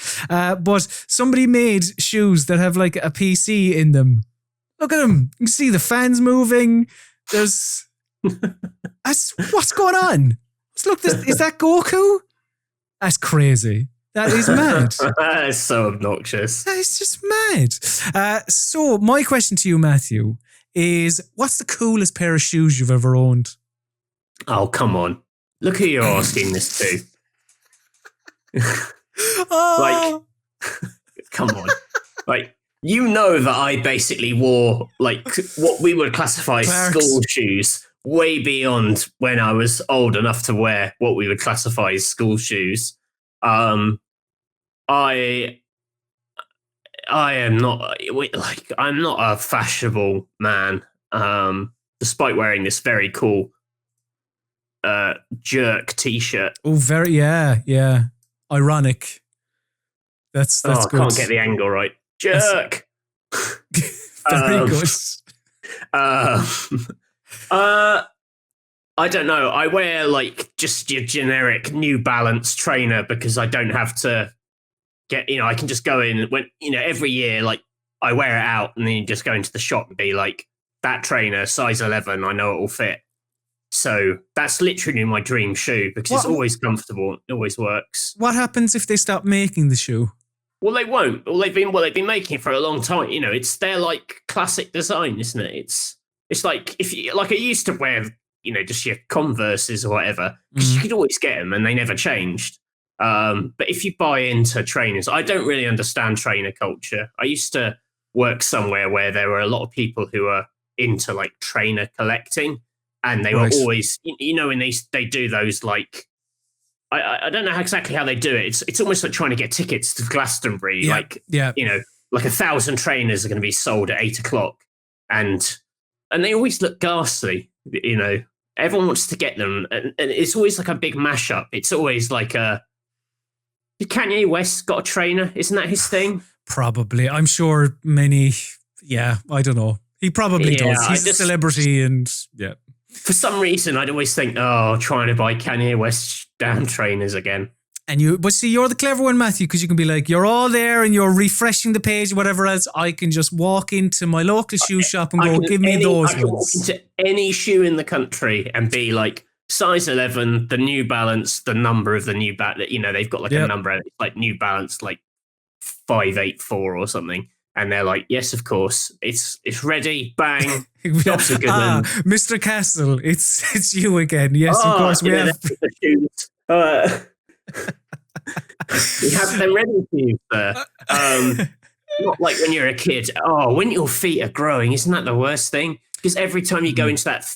Speaker 1: But somebody made shoes that have like a PC in them. Look at them. You can see the fans moving. What's going on? Look, is that Goku? That's crazy. That is mad.
Speaker 2: That is so obnoxious.
Speaker 1: That is just mad. So my question to you, Matthew, is what's the coolest pair of shoes you've ever owned?
Speaker 2: Oh, come on. Look who you're asking this to.
Speaker 1: Oh.
Speaker 2: Come on. Like, you know that I basically wore, like, what we would classify as
Speaker 1: Clarks.
Speaker 2: school shoes way beyond when I was old enough to wear what we would classify as school shoes. I am not, like, I'm not a fashionable man, despite wearing this very cool jerk t-shirt.
Speaker 1: Oh, yeah. Ironic. That's
Speaker 2: I
Speaker 1: good.
Speaker 2: can't get the angle right. Jerk.
Speaker 1: Very good.
Speaker 2: I don't know. I wear like just your generic New Balance trainer because I don't have to get, I can just go in when, every year, like I wear it out and then you just go into the shop and be like, that trainer, size 11, I know it will fit. So that's literally my dream shoe because it's always comfortable. It always works.
Speaker 1: What happens if they stop making the shoe?
Speaker 2: Well, they won't. They've been making it for a long time. It's their like classic design, isn't it? It's like if you like I used to wear, just your Converses or whatever because you could always get them and they never changed. But if you buy into trainers, I don't really understand trainer culture. I used to work somewhere where there were a lot of people who are into like trainer collecting, and they were always, when they do those like. I don't know exactly how they do it. It's almost like trying to get tickets to Glastonbury. Like 1,000 trainers are going to be sold at 8:00, and they always look ghastly. Everyone wants to get them, and it's always like a big mashup. It's always like Kanye West got a trainer, isn't that his thing?
Speaker 1: Probably. I'm sure many. Yeah, I don't know. He probably does. He's a celebrity, and yeah.
Speaker 2: For some reason, I'd always think, trying to buy Kanye West damn trainers again.
Speaker 1: But see, you're the clever one, Matthew, because you can be like, you're all there and you're refreshing the page, whatever else. I can just walk into my local shoe shop and give me those
Speaker 2: I can
Speaker 1: ones.
Speaker 2: walk into any shoe in the country and be like, size 11, the New Balance, the number of the New Balance. They've got like a number, it's like New Balance, like 584 or something. And they're like, yes, of course, it's ready. Bang. Jobs are good.
Speaker 1: Mr. Castle, it's you again. Yes, of course we have.
Speaker 2: We have them ready for you, sir. Not like when you're a kid. Oh, when your feet are growing, isn't that the worst thing? Because every time you go into that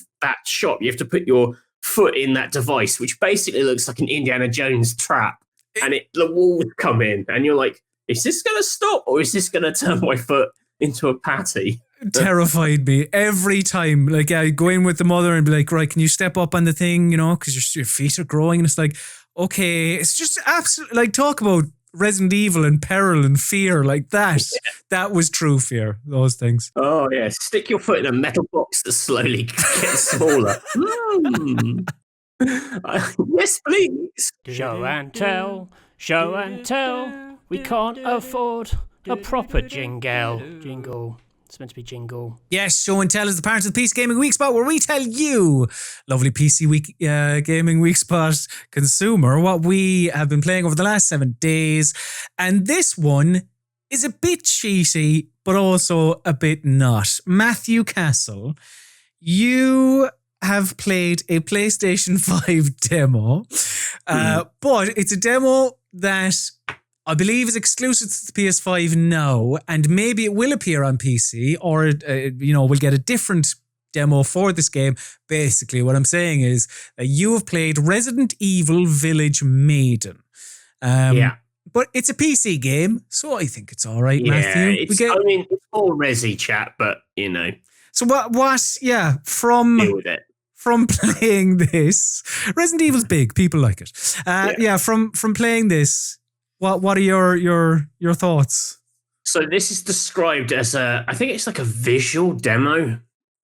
Speaker 2: shop, you have to put your foot in that device, which basically looks like an Indiana Jones trap. And the walls come in, and you're like, is this going to stop, or is this going to turn my foot into a patty?
Speaker 1: Terrified me every time. Like, I go in with the mother and be like, right, can you step up on the thing, because your feet are growing. And it's like, okay, it's just absolutely, like, talk about Resident Evil and peril and fear like that. Yeah. That was true fear, those things.
Speaker 2: Oh, yeah. Stick your foot in a metal box that slowly gets smaller. Yes, please.
Speaker 4: Show and tell. Show and tell. We can't afford a proper jingle. It's meant to be jingle.
Speaker 1: Yes, Show and Tell is the part of the PC Gaming Weekspot where we tell you, lovely PC Gaming Weekspot consumer, what we have been playing over the last 7 days. And this one is a bit cheesy, but also a bit not. Matthew Castle, you have played a PlayStation 5 demo, but it's a demo that I believe is exclusive to the PS5 now, and maybe it will appear on PC, or we'll get a different demo for this game. Basically, what I'm saying is that you have played Resident Evil Village Maiden. But it's a PC game, so I think it's all right, Matthew.
Speaker 2: It's all Resi chat, but
Speaker 1: So from
Speaker 2: deal with it.
Speaker 1: From playing this, Resident Evil's big. People like it. From playing this. What are your thoughts?
Speaker 2: So this is described as I think it's like a visual demo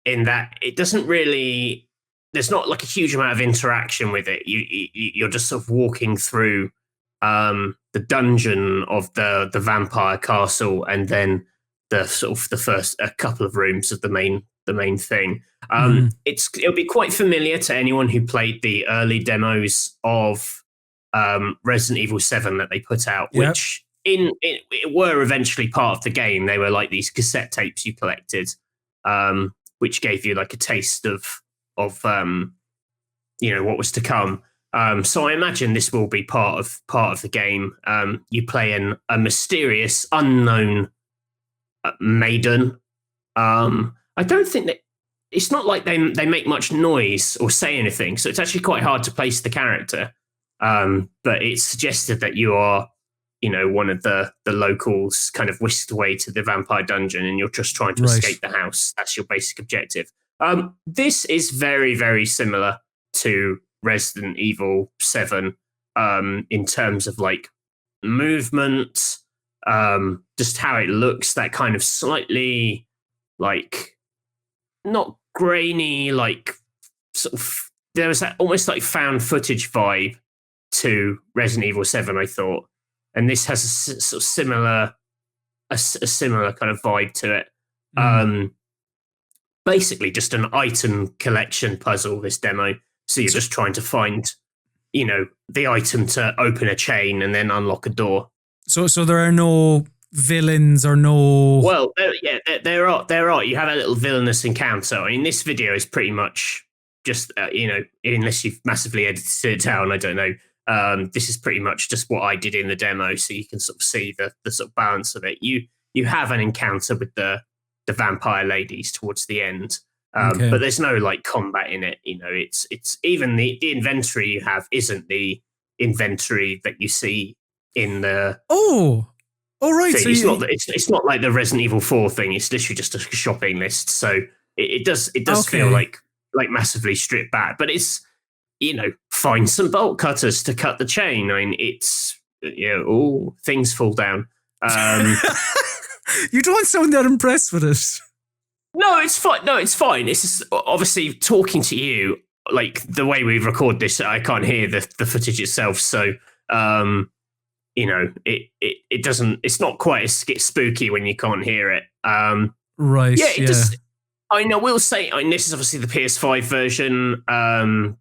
Speaker 2: in that it doesn't really, there's not like a huge amount of interaction with it. You're just sort of walking through the dungeon of the vampire castle, and then the sort of the first a couple of rooms of the main thing. It'll be quite familiar to anyone who played the early demos of Resident Evil 7 that they put out, which it were eventually part of the game. They were like these cassette tapes you collected, which gave you like a taste of what was to come. So I imagine this will be part of the game. You play a mysterious, unknown maiden. I don't think that it's not like they make much noise or say anything, so it's actually quite hard to place the character. But it's suggested that you are, one of the locals kind of whisked away to the vampire dungeon, and you're just trying to escape the house. That's your basic objective. This is very, very similar to Resident Evil 7 in terms of like movement, just how it looks, that kind of slightly like not grainy, like sort of there was that almost like found footage vibe to Resident Evil 7, I thought. And this has a sort of similar kind of vibe to it. Basically just an item collection puzzle, this demo. So you're just trying to find, the item to open a chain and then unlock a door.
Speaker 1: So there are no villains or no...
Speaker 2: Well, there are. You have a little villainous encounter. I mean, this video is pretty much just, unless you've massively edited it down, I don't know. This is pretty much just what I did in the demo, so you can sort of see the sort of balance of it. You have an encounter with the vampire ladies towards the end, but there's no like combat in it. It's even the inventory you have isn't the inventory that you see in the
Speaker 1: right.
Speaker 2: thing.
Speaker 1: So
Speaker 2: It's not like the Resident Evil 4 thing. It's literally just a shopping list. So it does feel like massively stripped back, but it's. Find some bolt cutters to cut the chain. I mean, it's, things fall down.
Speaker 1: You don't sound that impressed with it.
Speaker 2: No, it's fine. It's just, obviously talking to you, like the way we record this, I can't hear the footage itself. So, it doesn't, it's not quite as spooky when you can't hear it.
Speaker 1: Right.
Speaker 2: Yeah, it does. I know. We'll say, this is obviously the PS5 version,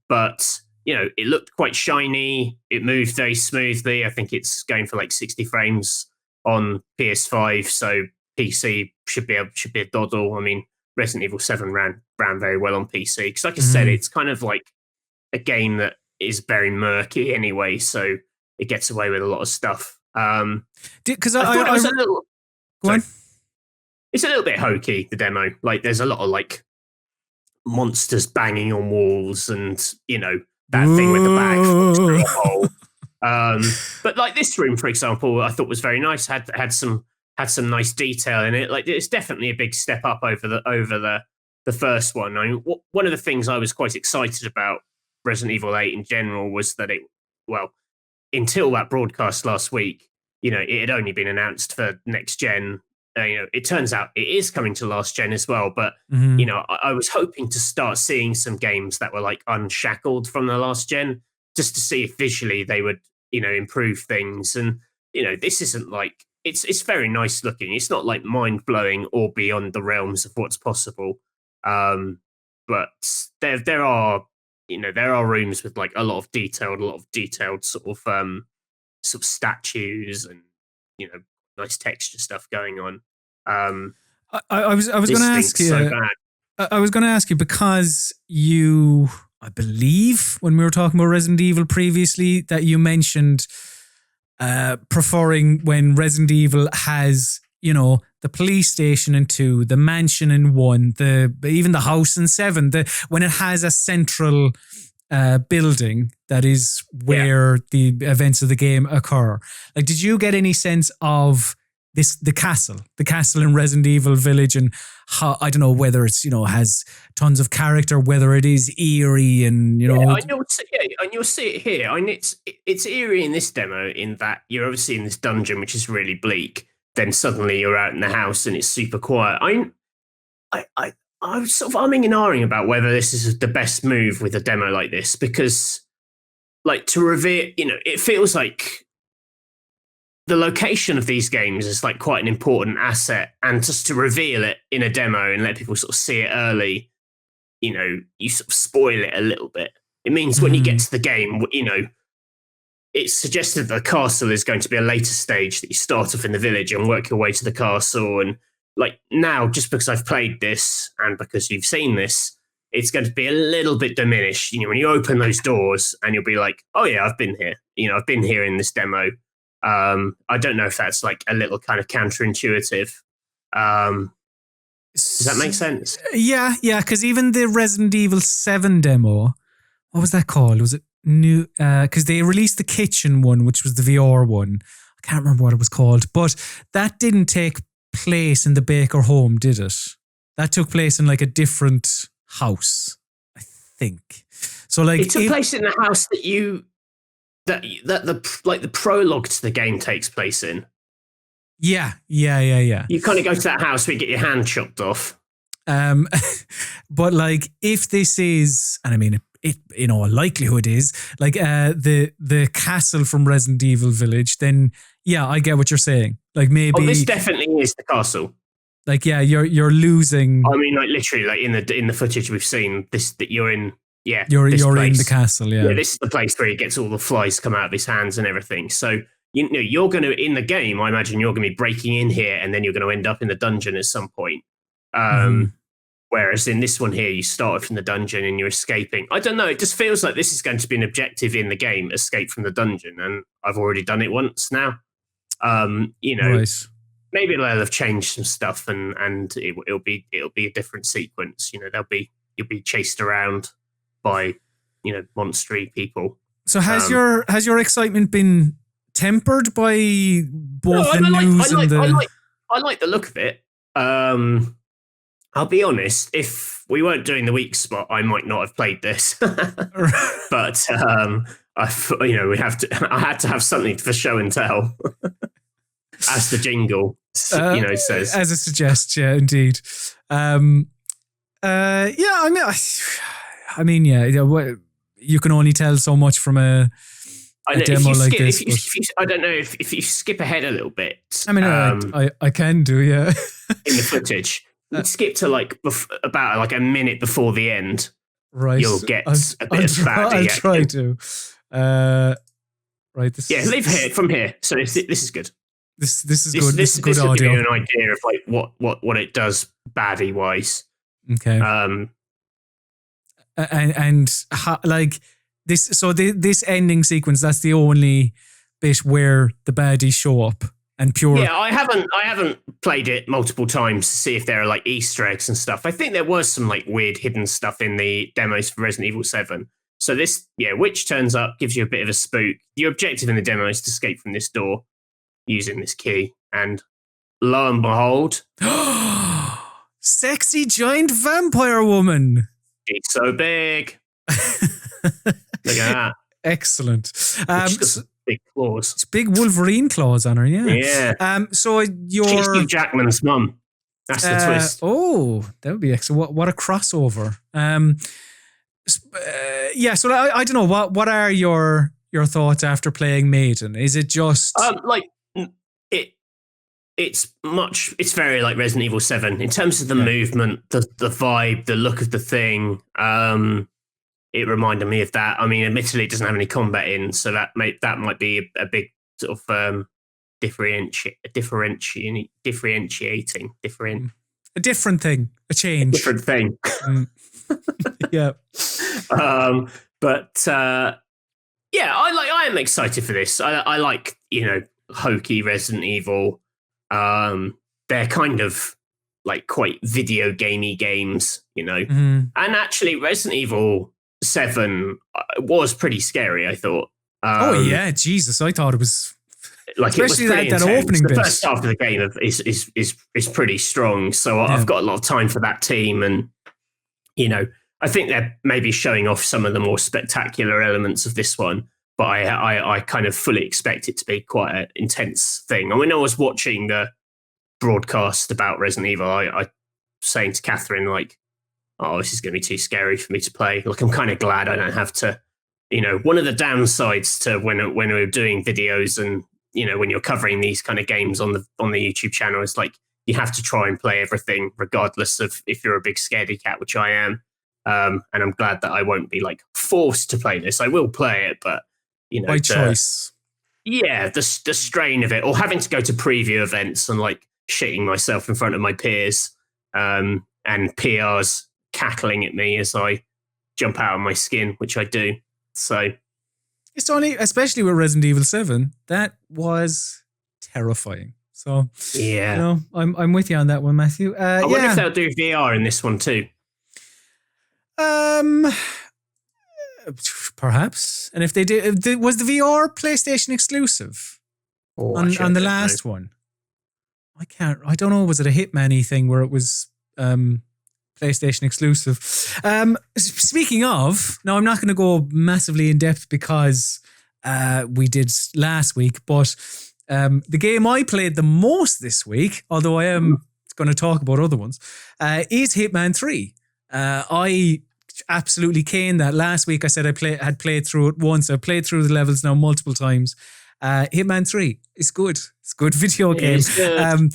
Speaker 2: but it looked quite shiny. It moved very smoothly. I think it's going for like 60 frames on PS5, so PC should be a doddle. I mean, Resident Evil 7 ran very well on PC because, like I said, it's kind of like a game that is very murky anyway, so it gets away with a lot of stuff.
Speaker 1: Because
Speaker 2: I thought it was a little.
Speaker 1: Go on.
Speaker 2: It's a little bit hokey, the demo. Like, there's a lot of, like, monsters banging on walls and, that thing with the bag falls through a hole. But, like, this room, for example, I thought was very nice. Had some nice detail in it. Like, it's definitely a big step up over the first one. I mean, one of the things I was quite excited about Resident Evil 8 in general was that until that broadcast last week, it had only been announced for next gen. It turns out it is coming to last gen as well, but I was hoping to start seeing some games that were like unshackled from the last gen, just to see if visually they would, improve things. And this isn't like it's very nice looking. It's not like mind blowing or beyond the realms of what's possible, but there are rooms with like a lot of detailed sort of statues and nice texture stuff going on.
Speaker 1: I was going to ask you.
Speaker 2: So bad.
Speaker 1: I was going to ask you because I believe when we were talking about Resident Evil previously, that you mentioned preferring when Resident Evil has, the police station in 2, the mansion in 1, even the house in 7, when it has a central building that is where the events of the game occur. Like, did you get any sense of the castle in Resident Evil Village, and how, I don't know whether it's, has tons of character, whether it is eerie and,
Speaker 2: and you'll see it here. I mean, it's eerie in this demo in that you're obviously in this dungeon, which is really bleak. Then suddenly you're out in the house and it's super quiet. I was sort of umming and ahhing about whether this is the best move with a demo like this, because like to reveal, it feels like the location of these games is like quite an important asset, and just to reveal it in a demo and let people sort of see it early, you sort of spoil it a little bit. It means when you get to the game, it's suggested that the castle is going to be a later stage, that you start off in the village and work your way to the castle. And like now, just because I've played this and because you've seen this, it's going to be a little bit diminished. When you open those doors and you'll be like, oh yeah, I've been here. I've been here in this demo. I don't know if that's like a little kind of counterintuitive. Does that make sense?
Speaker 1: Yeah, because even the Resident Evil 7 demo, what was that called? Was it new? Because they released the kitchen one, which was the VR one. I can't remember what it was called, but that didn't take place in the Baker home, did it? That took place in like a different house, I think. So like
Speaker 2: it took place in the house that the prologue to the game takes place in.
Speaker 1: Yeah.
Speaker 2: You kind of go to that house where you get your hand chopped off.
Speaker 1: But like, if this is, and I mean, it a likelihood is like the castle from Resident Evil Village, then yeah, I get what you're saying. Like maybe
Speaker 2: this definitely is the castle.
Speaker 1: Like yeah, you're losing.
Speaker 2: I mean, like literally, like in the footage we've seen, this that you're in. Yeah,
Speaker 1: you're in the castle. Yeah,
Speaker 2: this is the place where he gets all the flies come out of his hands and everything. So you're going to in the game. I imagine you're going to be breaking in here, and then you're going to end up in the dungeon at some point. Whereas in this one here, you started from the dungeon and you're escaping. I don't know. It just feels like this is going to be an objective in the game: escape from the dungeon. And I've already done it once now.
Speaker 1: Right.
Speaker 2: Maybe they'll have changed some stuff, and it'll be a different sequence. You'll be chased around by monstery people.
Speaker 1: So has your excitement been tempered by both the news and the?
Speaker 2: I like the look of it. I'll be honest. If we weren't doing the Weekspot, I might not have played this. But we have to. I had to have something for show and tell, as the jingle says.
Speaker 1: As it suggests, yeah, indeed. You can only tell so much from a demo like this.
Speaker 2: I don't know if you skip ahead a little bit.
Speaker 1: I mean, I can do, yeah.
Speaker 2: In the footage, skip to like about like a minute before the end.
Speaker 1: Right,
Speaker 2: you'll get a bit of bad.
Speaker 1: I'll try to. Right.
Speaker 2: Leave here from here. So this is good.
Speaker 1: This is good. This is good audio.
Speaker 2: This will give you an idea of like what it does baddie wise.
Speaker 1: Okay. And how, like this. So this ending sequence. That's the only bit where the baddies show up and pure.
Speaker 2: Yeah, I haven't played it multiple times to see if there are like Easter eggs and stuff. I think there was some like weird hidden stuff in the demos for Resident Evil 7. So this, witch turns up, gives you a bit of a spook. Your objective in the demo is to escape from this door using this key, and lo and behold,
Speaker 1: sexy giant vampire woman.
Speaker 2: It's so big. Look at that.
Speaker 1: Excellent.
Speaker 2: Big claws.
Speaker 1: It's big Wolverine claws on her, yeah.
Speaker 2: Yeah.
Speaker 1: So
Speaker 2: she's Hugh Jackman's mum. That's the twist.
Speaker 1: Oh, that would be excellent. What a crossover. So I don't know. What are your thoughts after playing Maiden? Is it just it's very like Resident Evil 7 in terms of the movement, the vibe, the look of the thing. It reminded me of that. I mean, admittedly, it doesn't have any combat in, so that might be a big sort of differentiating. A different thing, a change.
Speaker 2: A different thing.
Speaker 1: Yeah.
Speaker 2: I am excited for this. I like, hokey Resident Evil. They're kind of like quite video gamey games,
Speaker 1: Mm-hmm.
Speaker 2: And actually Resident Evil 7 was pretty scary, I thought.
Speaker 1: Oh yeah, Jesus! I thought it was
Speaker 2: like
Speaker 1: especially
Speaker 2: it was
Speaker 1: that opening bit.
Speaker 2: The first half of the game is pretty strong, so I've got a lot of time for that team, and I think they're maybe showing off some of the more spectacular elements of this one, but I kind of fully expect it to be quite an intense thing. I mean, I was watching the broadcast about Resident Evil. I was saying to Catherine, like, oh, this is going to be too scary for me to play. Like, I'm kind of glad I don't have to, one of the downsides to when we're doing videos and, when you're covering these kind of games on the YouTube channel is like, you have to try and play everything regardless of if you're a big scaredy cat, which I am. And I'm glad that I won't be like forced to play this. I will play it, but
Speaker 1: by choice.
Speaker 2: Yeah, the strain of it, or having to go to preview events and like shitting myself in front of my peers, and PRs cackling at me as I jump out of my skin, which I do. So
Speaker 1: it's only, especially with Resident Evil 7, that was terrifying. So
Speaker 2: yeah,
Speaker 1: you know, I'm with you on that one, Matthew.
Speaker 2: I wonder if they'll do VR in this one too.
Speaker 1: Perhaps. And if they did, was the VR PlayStation exclusive on the last one? I don't know. Was it a Hitman-y thing where it was PlayStation exclusive? Speaking of, now I'm not going to go massively in depth because we did last week, but the game I played the most this week, although I am going to talk about other ones, is Hitman 3. I absolutely caned that. Last week I said I had played through it once. I've played through the levels now multiple times. Hitman 3 is good. It's a good video game. Some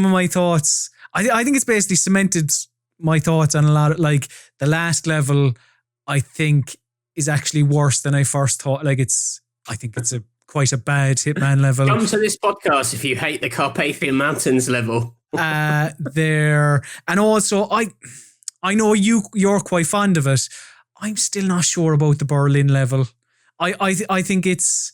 Speaker 1: of my thoughts, I think it's basically cemented my thoughts on a lot of, like, the last level I think is actually worse than I first thought. Like, I think it's quite a bad Hitman level.
Speaker 2: Come to this podcast if you hate the Carpathian Mountains level.
Speaker 1: And also I know you're quite fond of it. I'm still not sure about the Berlin level. I think it's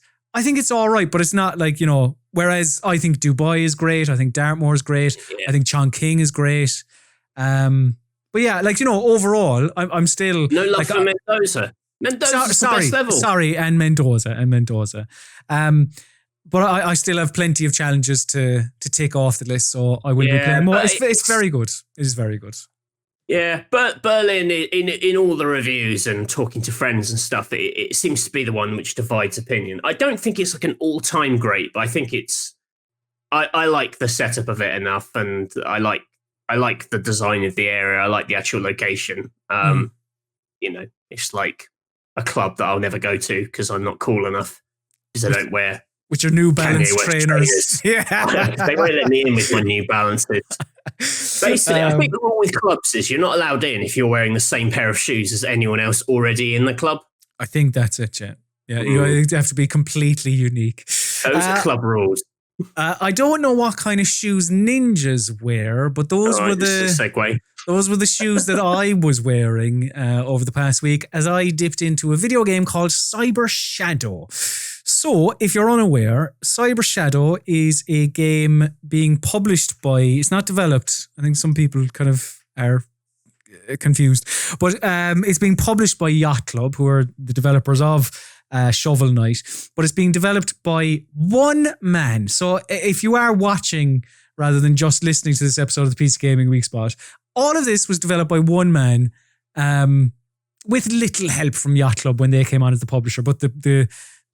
Speaker 1: all right, but it's not like, you know, whereas I think Dubai is great, I think Dartmoor is great, I think Chongqing is great. But yeah, like, you know, overall, I'm still
Speaker 2: no love
Speaker 1: like,
Speaker 2: for Mendoza. Mendoza's the best level.
Speaker 1: Sorry, and Mendoza. But I still have plenty of challenges to tick off the list, so I will be playing more. It's very good. It is very good.
Speaker 2: Yeah, but Berlin, in all the reviews and talking to friends and stuff, it seems to be the one which divides opinion. I don't think it's like an all-time great, but I think it's... I like the setup of it enough, and I like the design of the area. I like the actual location. You know, it's like a club that I'll never go to because I'm not cool enough because I don't wear...
Speaker 1: With your New Balance trainers.
Speaker 2: Yeah. They won't let me in with my New Balances. Basically, I think the rule with clubs is you're not allowed in if you're wearing the same pair of shoes as anyone else already in the club.
Speaker 1: I think that's it, yeah. Yeah, you have to be completely unique.
Speaker 2: Those are club rules.
Speaker 1: I don't know what kind of shoes ninjas wear, but those were the shoes that I was wearing over the past week as I dipped into a video game called Cyber Shadow. So, if you're unaware, Cyber Shadow is a game being published by... It's not developed. I think some people kind of are confused. But it's being published by Yacht Club, who are the developers of Shovel Knight. But it's being developed by one man. So, if you are watching rather than just listening to this episode of the PC Gaming Weekspot, all of this was developed by one man with little help from Yacht Club when they came on as the publisher. But the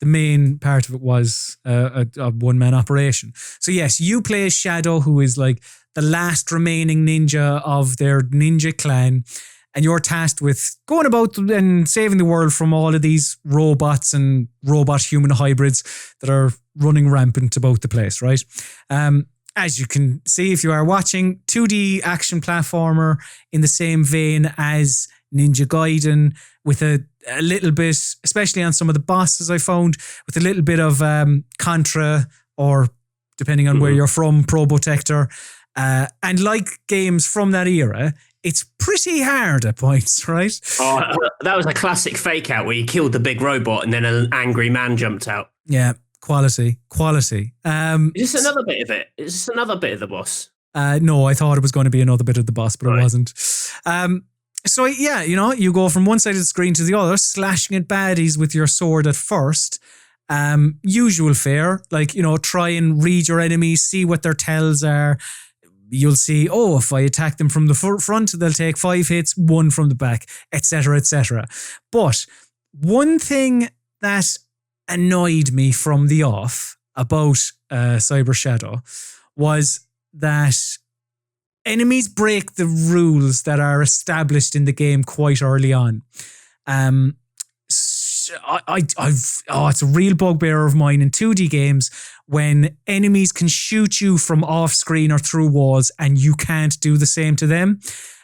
Speaker 1: main part of it was a one-man operation. So yes, you play as Shadow, who is like the last remaining ninja of their ninja clan, and you're tasked with going about and saving the world from all of these robots and robot-human hybrids that are running rampant about the place, right? As you can see if you are watching, 2D action platformer in the same vein as Ninja Gaiden, with a little bit, especially on some of the bosses I found, with a little bit of Contra, or depending on where you're from, Probotector. And like games from that era, it's pretty hard at points, right?
Speaker 2: Oh, that was a classic fake out where you killed the big robot and then an angry man jumped out.
Speaker 1: Yeah, quality.
Speaker 2: Is this another bit of it? Is this another bit of the boss?
Speaker 1: No, I thought it was going to be another bit of the boss, but it wasn't. So yeah, you know, you go from one side of the screen to the other, slashing at baddies with your sword at first. Usual fare, like, you know, try and read your enemies, see what their tells are. You'll see, if I attack them from the front, they'll take 5 hits, 1 from the back, etc., etc. But one thing that annoyed me from the off about Cyber Shadow was that enemies break the rules that are established in the game quite early on. It's a real bugbear of mine in 2D games when enemies can shoot you from off screen or through walls and you can't do the same to them.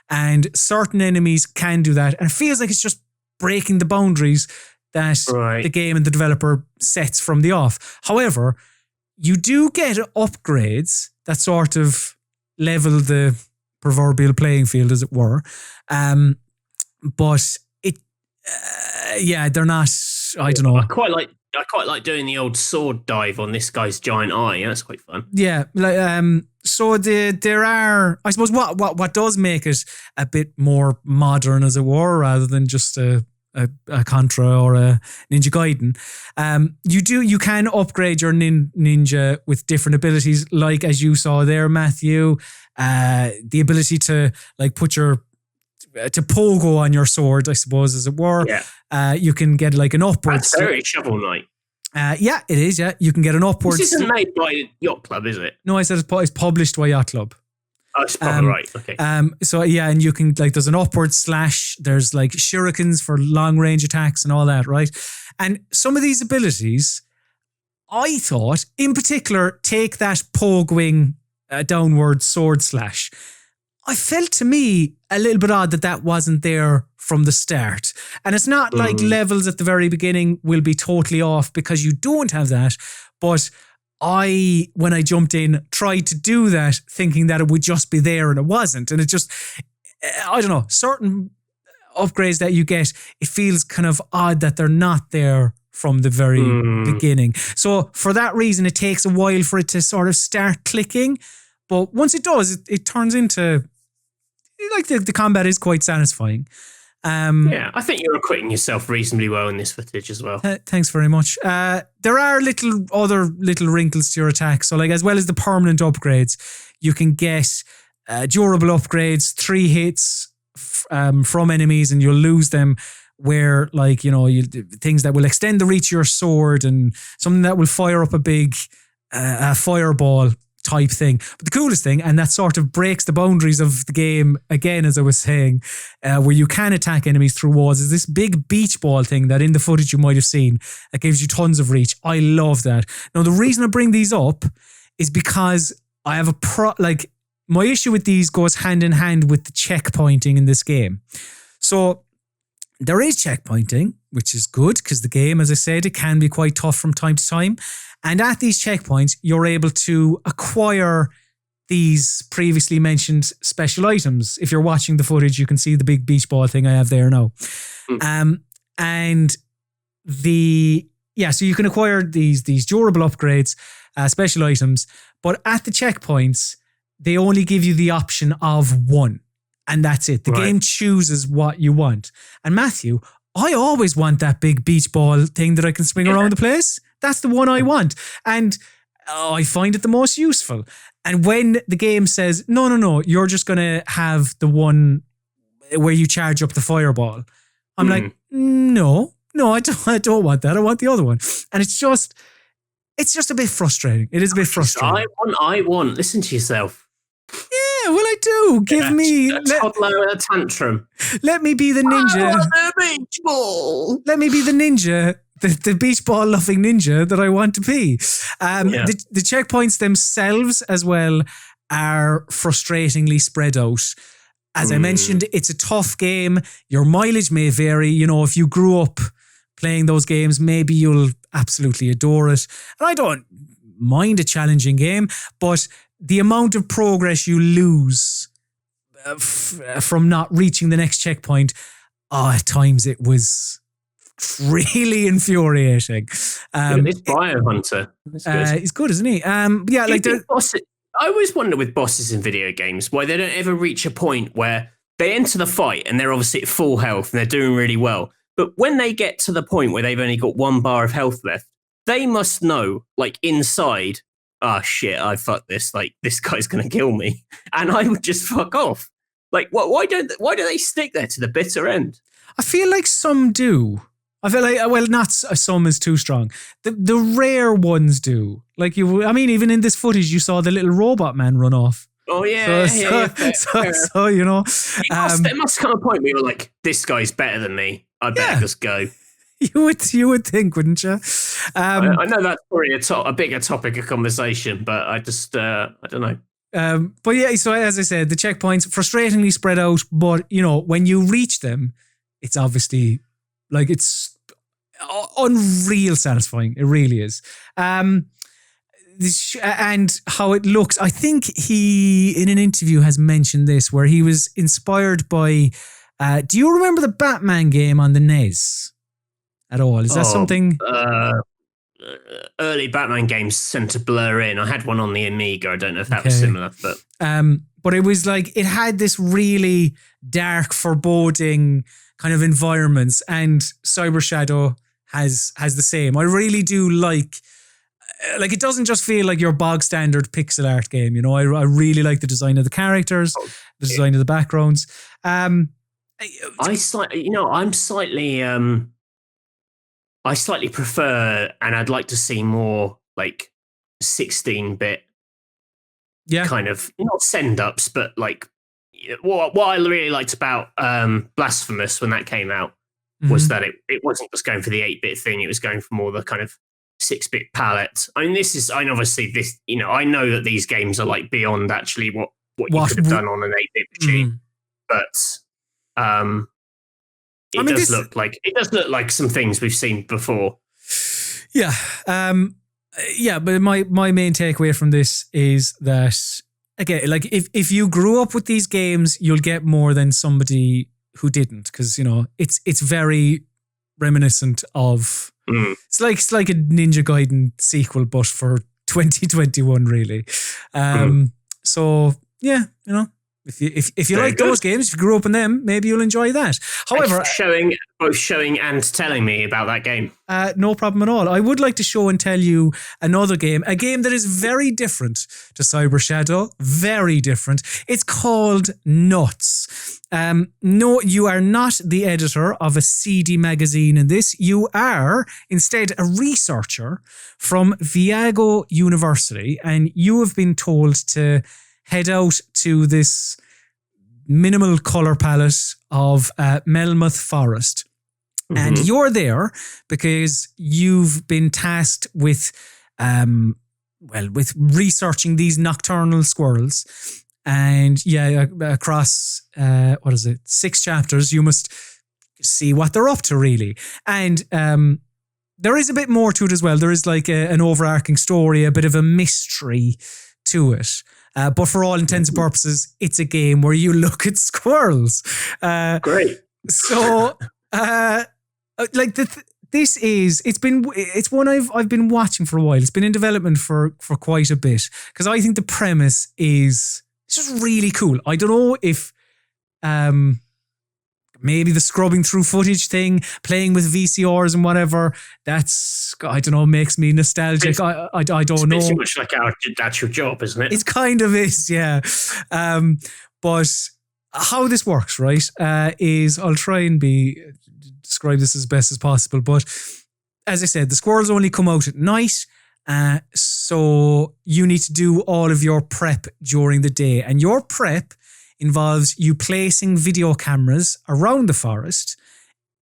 Speaker 1: And certain enemies can do that. And it feels like it's just breaking the boundaries that the game and the developer sets from the off. However, you do get upgrades that sort of level the proverbial playing field, as it were. But they're not. I don't know.
Speaker 2: I quite like doing the old sword dive on this guy's giant eye. That's quite fun.
Speaker 1: Yeah, so there are, I suppose, what does make it a bit more modern, as it were, rather than just a Contra or a Ninja Gaiden. You can upgrade your ninja with different abilities, like as you saw there, Matthew, the ability to like put to pogo on your sword, I suppose, as it were.
Speaker 2: Yeah.
Speaker 1: You can get like an upward.
Speaker 2: That's very Shovel Knight.
Speaker 1: Yeah, it is. Yeah, you can get an upward.
Speaker 2: This isn't made by Yacht Club, is it?
Speaker 1: No, I said it's published by Yacht Club.
Speaker 2: Oh, it's probably right. Okay.
Speaker 1: So yeah, and you can like there's an upward slash. There's like shurikens for long range attacks and all that, right? And some of these abilities, I thought, in particular, take that pogoing downward sword slash. I felt to me a little bit odd that wasn't there from the start. And it's not like levels at the very beginning will be totally off because you don't have that. But when I jumped in, tried to do that thinking that it would just be there and it wasn't. And it just, I don't know, certain upgrades that you get, it feels kind of odd that they're not there from the very beginning. So for that reason, it takes a while for it to sort of start clicking. But once it does, it turns into, like the combat is quite satisfying.
Speaker 2: Yeah, I think you're acquitting yourself reasonably well in this footage as well.
Speaker 1: Thanks very much. There are other little wrinkles to your attack. So like as well as the permanent upgrades, you can get durable upgrades, 3 hits from enemies and you'll lose them, where like, you know, things that will extend the reach of your sword and something that will fire up a big fireball type thing. But the coolest thing, and that sort of breaks the boundaries of the game again, as I was saying, where you can attack enemies through walls, is this big beach ball thing that in the footage you might have seen that gives you tons of reach. I love that. Now, the reason I bring these up is because I have my issue with these goes hand in hand with the checkpointing in this game. So there is checkpointing, which is good because the game, as I said, it can be quite tough from time to time. And at these checkpoints, you're able to acquire these previously mentioned special items. If you're watching the footage, you can see the big beach ball thing I have there now. And so you can acquire these durable upgrades, special items, but at the checkpoints, they only give you the option of one. And that's it. The game chooses what you want. And Matthew, I always want that big beach ball thing that I can swing around the place. That's the one I want. And I find it the most useful. And when the game says, no, you're just going to have the one where you charge up the fireball, I'm like, no, I don't want that. I want the other one. And it's just a bit frustrating. It is a bit frustrating.
Speaker 2: I want. Listen to yourself.
Speaker 1: Yeah, well, I do. Give me
Speaker 2: a toddler with a tantrum.
Speaker 1: Let me be the ninja.
Speaker 2: I want the beach ball.
Speaker 1: Let me be the ninja, the beach ball loving ninja that I want to be. The checkpoints themselves as well are frustratingly spread out. As I mentioned, it's a tough game. Your mileage may vary. You know, if you grew up playing those games, maybe you'll absolutely adore it. And I don't mind a challenging game, but the amount of progress you lose from not reaching the next checkpoint, at times it was really infuriating.
Speaker 2: It's Biohunter.
Speaker 1: He's good, isn't he?
Speaker 2: I always wonder with bosses in video games why they don't ever reach a point where they enter the fight and they're obviously at full health and they're doing really well. But when they get to the point where they've only got 1 bar of health left, they must know, like inside, oh shit, I fucked this. Like this guy's gonna kill me, and I would just fuck off. Like, why do they stick there to the bitter end?
Speaker 1: I feel like some do. I feel like, not some is too strong. The rare ones do. Like even in this footage, you saw the little robot man run off.
Speaker 2: Oh yeah,
Speaker 1: So you know,
Speaker 2: there must come a point where you're like, this guy's better than me. I better just go.
Speaker 1: You would think, wouldn't you?
Speaker 2: I know that's probably a bigger topic of conversation, but I just I don't know.
Speaker 1: But yeah, so as I said, the checkpoints frustratingly spread out, but you know, when you reach them, it's obviously like it's unreal satisfying. It really is. and how it looks. I think he, in an interview, has mentioned this, where he was inspired by. Do you remember the Batman game on the NES at all? Is that something?
Speaker 2: Early Batman games tend to blur in. I had one on the Amiga. I don't know if that was similar,
Speaker 1: but it was like it had this really dark, foreboding kind of environments, and Cyber Shadow has the same. I really do like it doesn't just feel like your bog standard pixel art game. You know, I really like the design of the characters, the design of the backgrounds. I slightly prefer, and I'd like to see more like 16-bit kind of, not send-ups, but like what I really liked about Blasphemous when that came out was that it wasn't just going for the 8-bit thing, it was going for more the kind of 6-bit palette. I mean, obviously this, I know that these games are like beyond actually what you could have done on an 8-bit machine, but it does look like some things we've seen before. Yeah. But my main takeaway from this is that, again, like if you grew up with these games, you'll get more than somebody who didn't, because it's very reminiscent of it's like a Ninja Gaiden sequel, but for 2021, really. So yeah, if you like those games, if you grew up in them, maybe you'll enjoy that. However,
Speaker 2: both showing and telling me about that game.
Speaker 1: No problem at all. I would like to show and tell you another game, a game that is very different to Cyber Shadow, very different. It's called Nuts. No, you are not the editor of a CD magazine in this. You are instead a researcher from Viago University, and you have been told to head out to this minimal colour palette of Melmoth Forest. And you're there because you've been tasked with researching these nocturnal squirrels. And across 6 chapters, you must see what they're up to, really. And there is a bit more to it as well. There is like an overarching story, a bit of a mystery to it. But for all intents and purposes, it's a game where you look at squirrels.
Speaker 2: Great.
Speaker 1: So, it's one I've been watching for a while. It's been in development for quite a bit, because I think the premise is just really cool. I don't know if maybe the scrubbing through footage thing, playing with VCRs and whatever, makes me nostalgic. I don't know.
Speaker 2: It's pretty much like that's your job, isn't it?
Speaker 1: It kind of is, yeah. But how this works, right, is I'll try and describe this as best as possible. But as I said, the squirrels only come out at night. So you need to do all of your prep during the day. And your prep involves you placing video cameras around the forest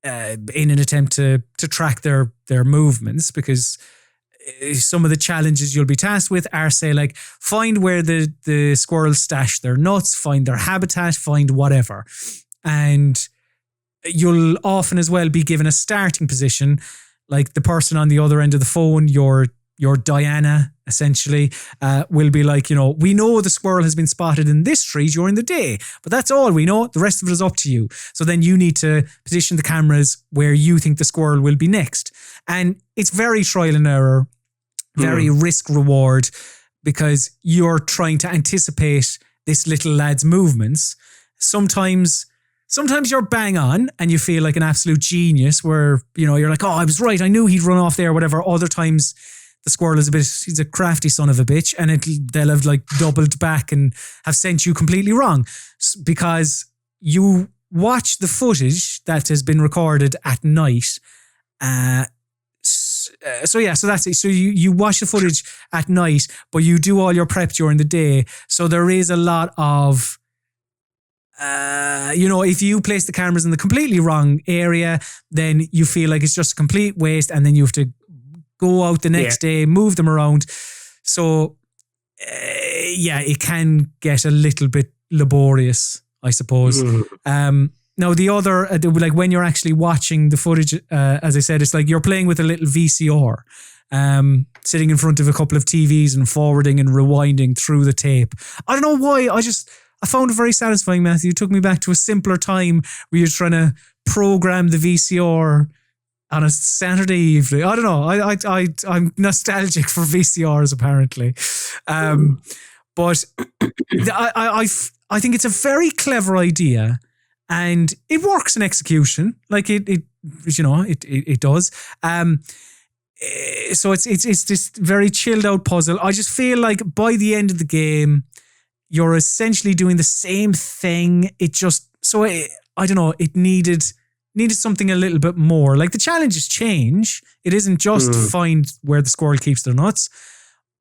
Speaker 1: in an attempt to track their movements, because some of the challenges you'll be tasked with are, say, like, find where the squirrels stash their nuts, find their habitat, find whatever. And you'll often as well be given a starting position, like the person on the other end of the phone, your Diana, essentially, will be like, we know the squirrel has been spotted in this tree during the day, but that's all we know. The rest of it is up to you. So then you need to position the cameras where you think the squirrel will be next. And it's very trial and error, very risk reward, because you're trying to anticipate this little lad's movements. Sometimes you're bang on and you feel like an absolute genius, where, you're like, oh, I was right, I knew he'd run off there, or whatever. Other times the squirrel is he's a crafty son of a bitch, and they'll have like doubled back and have sent you completely wrong, because you watch the footage that has been recorded at night. So that's it. So you watch the footage at night, but you do all your prep during the day. So there is a lot of, if you place the cameras in the completely wrong area, then you feel like it's just a complete waste, and then you have to go out the next day, move them around. So, it can get a little bit laborious, I suppose. Now, the other, like when you're actually watching the footage, as I said, it's like you're playing with a little VCR. sitting in front of a couple of TVs and forwarding and rewinding through the tape. I don't know why. I found it very satisfying, Matthew. It took me back to a simpler time where you're trying to program the VCR on a Saturday evening. I don't know. I'm nostalgic for VCRs apparently. But I think it's a very clever idea, and it works in execution. Like it does. So it's this very chilled out puzzle. I just feel like by the end of the game, you're essentially doing the same thing. I don't know. It needed something a little bit more. Like the challenges change. It isn't just find where the squirrel keeps their nuts,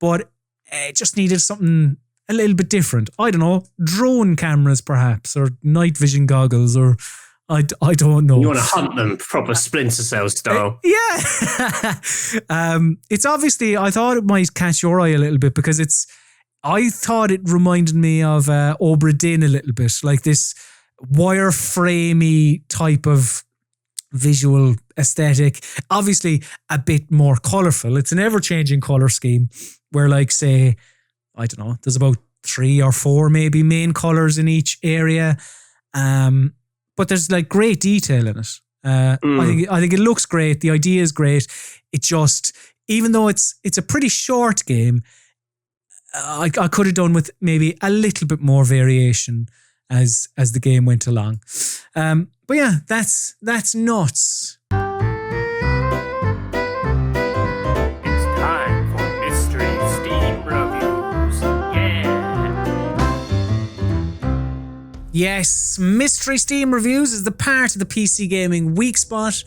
Speaker 1: but it just needed something a little bit different. I don't know, drone cameras perhaps, or night vision goggles, or I don't know.
Speaker 2: You want to hunt them proper Splinter Cell style.
Speaker 1: Yeah. It's obviously, I thought it might catch your eye a little bit because I thought it reminded me of Obra Dinn a little bit, like this wireframey type of visual aesthetic. Obviously a bit more colourful. It's an ever-changing colour scheme where, like, say, I don't know, there's about 3 or 4 maybe main colours in each area. But there's like great detail in it. I think it looks great. The idea is great. It just, even though it's a pretty short game, I could have done with maybe a little bit more variation as the game went along. But yeah, that's nuts.
Speaker 4: It's time for Mystery Steam Reviews. Yeah.
Speaker 1: Yes, Mystery Steam Reviews is the part of the PC Gaming Weekspot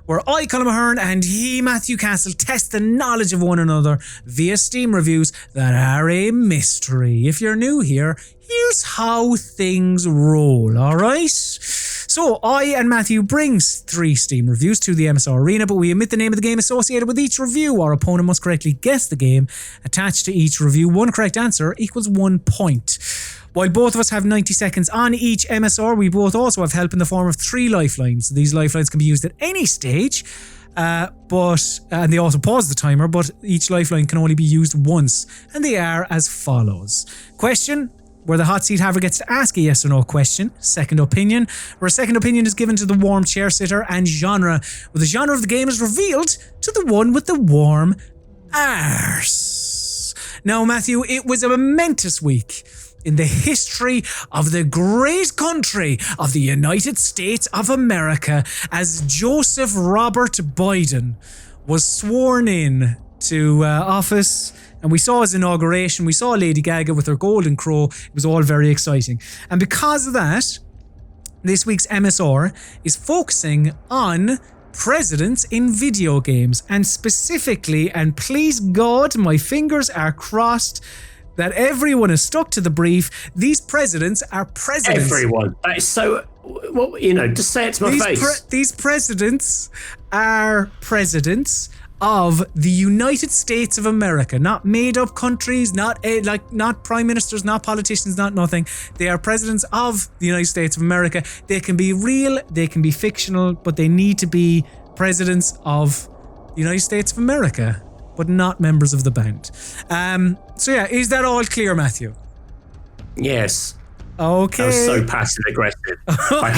Speaker 1: where I, Colm Ahern, and he, Matthew Castle, test the knowledge of one another via Steam reviews that are a mystery. If you're new here, here's how things roll, alright? So, I and Matthew brings 3 Steam reviews to the MSR Arena, but we omit the name of the game associated with each review. Our opponent must correctly guess the game attached to each review. 1 correct answer equals 1 point. While both of us have 90 seconds on each MSR, we both also have help in the form of 3 lifelines. These lifelines can be used at any stage, and they also pause the timer, but each lifeline can only be used once, and they are as follows. Question, where the hot seat haver gets to ask a yes or no question. Second opinion, where a second opinion is given to the warm chair sitter. And genre, where the genre of the game is revealed to the one with the warm arse. Now, Matthew, it was a momentous week in the history of the great country of the United States of America as Joseph Robert Biden was sworn in to office. And we saw his inauguration. We saw Lady Gaga with her golden crow. It was all very exciting. And because of that, this week's MSR is focusing on presidents in video games. And specifically, and please God, my fingers are crossed that everyone is stuck to the brief. These presidents are presidents.
Speaker 2: Everyone. That is so, well, just say it to my face.
Speaker 1: These presidents are presidents of the United States of America, not made up countries, not prime ministers, not politicians, not nothing. They are presidents of the United States of America. They can be real, they can be fictional, but they need to be presidents of the United States of America, but not members of the band. So yeah, is that all clear, Matthew?
Speaker 2: Yes.
Speaker 1: Okay.
Speaker 2: That was so passive aggressive. I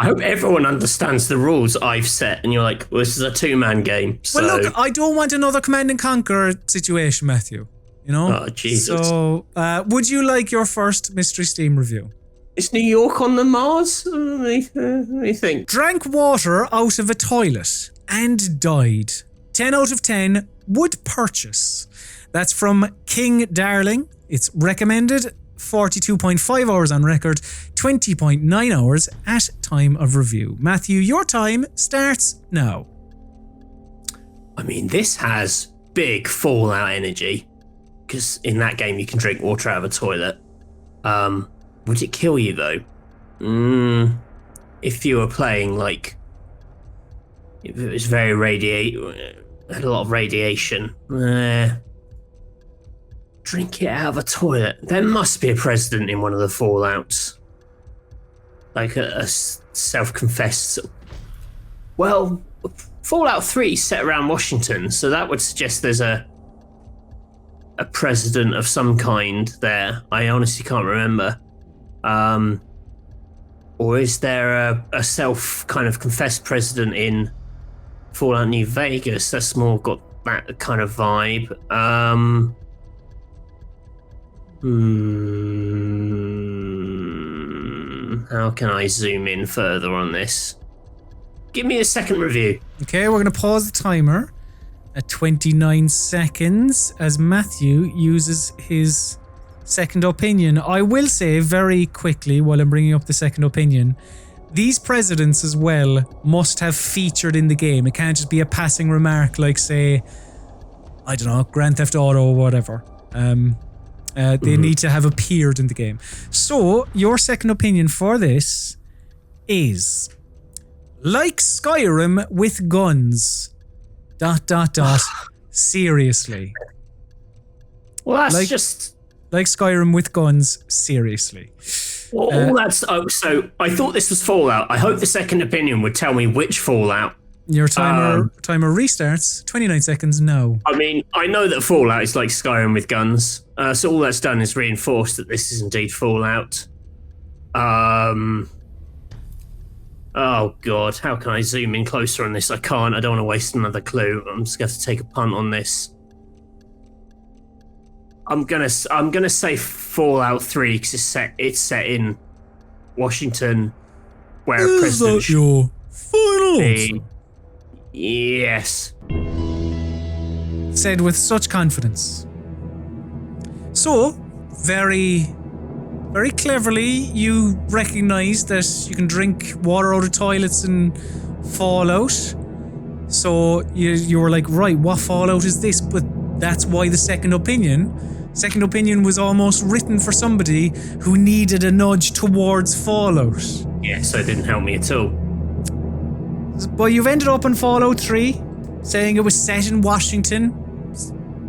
Speaker 2: hope everyone understands the rules I've set, and you're like, well, this is a 2-man game. So.
Speaker 1: Well, look, I don't want another Command and Conquer situation, Matthew.
Speaker 2: Oh, Jesus.
Speaker 1: So, would you like your first Mystery Steam review?
Speaker 2: Is New York on the Mars? Let me think.
Speaker 1: Drank water out of a toilet and died. 10 out of 10 would purchase. That's from King Darling. It's recommended 42.5 hours on record, 20.9 hours at time of review. Matthew, your time starts now.
Speaker 2: I mean, this has big Fallout energy, because in that game you can drink water out of a toilet. Would it kill you though? If you were playing if it was very had a lot of radiation. Drink it out of a toilet. There must be a president in one of the Fallouts. Like a self-confessed... Well, Fallout 3 set around Washington, so that would suggest there's a president of some kind there. I honestly can't remember. Or is there a self kind of confessed president in Fallout New Vegas? That's more got that kind of vibe. How can I zoom in further on this? Give me a second review.
Speaker 1: Okay, we're going to pause the timer at 29 seconds as Matthew uses his second opinion. I will say very quickly while I'm bringing up the second opinion, these presidents as well must have featured in the game. It can't just be a passing remark like, say, I don't know, Grand Theft Auto or whatever. They need to have appeared in the game. So, your second opinion for this is, like Skyrim with guns, ... seriously.
Speaker 2: Well, that's just...
Speaker 1: Like Skyrim with guns, seriously.
Speaker 2: Well, so I thought this was Fallout. I hope the second opinion would tell me which Fallout.
Speaker 1: Your timer restarts. 29 seconds now.
Speaker 2: I mean, I know that Fallout is like Skyrim with guns. So all that's done is reinforce that this is indeed Fallout. Oh God, how can I zoom in closer on this? I can't. I don't want to waste another clue. I'm just going to take a punt on this. I'm gonna say Fallout 3 because it's set in Washington, where a president.
Speaker 1: Is that your final answer?
Speaker 2: Yes.
Speaker 1: Said with such confidence. So, very, very cleverly, you recognise that you can drink water out of toilets in Fallout. So you were like, right, what Fallout is this? But that's why the second opinion was almost written for somebody who needed a nudge towards Fallout.
Speaker 2: Yeah, so it didn't help me at all.
Speaker 1: But you've ended up in Fallout 3, saying it was set in Washington.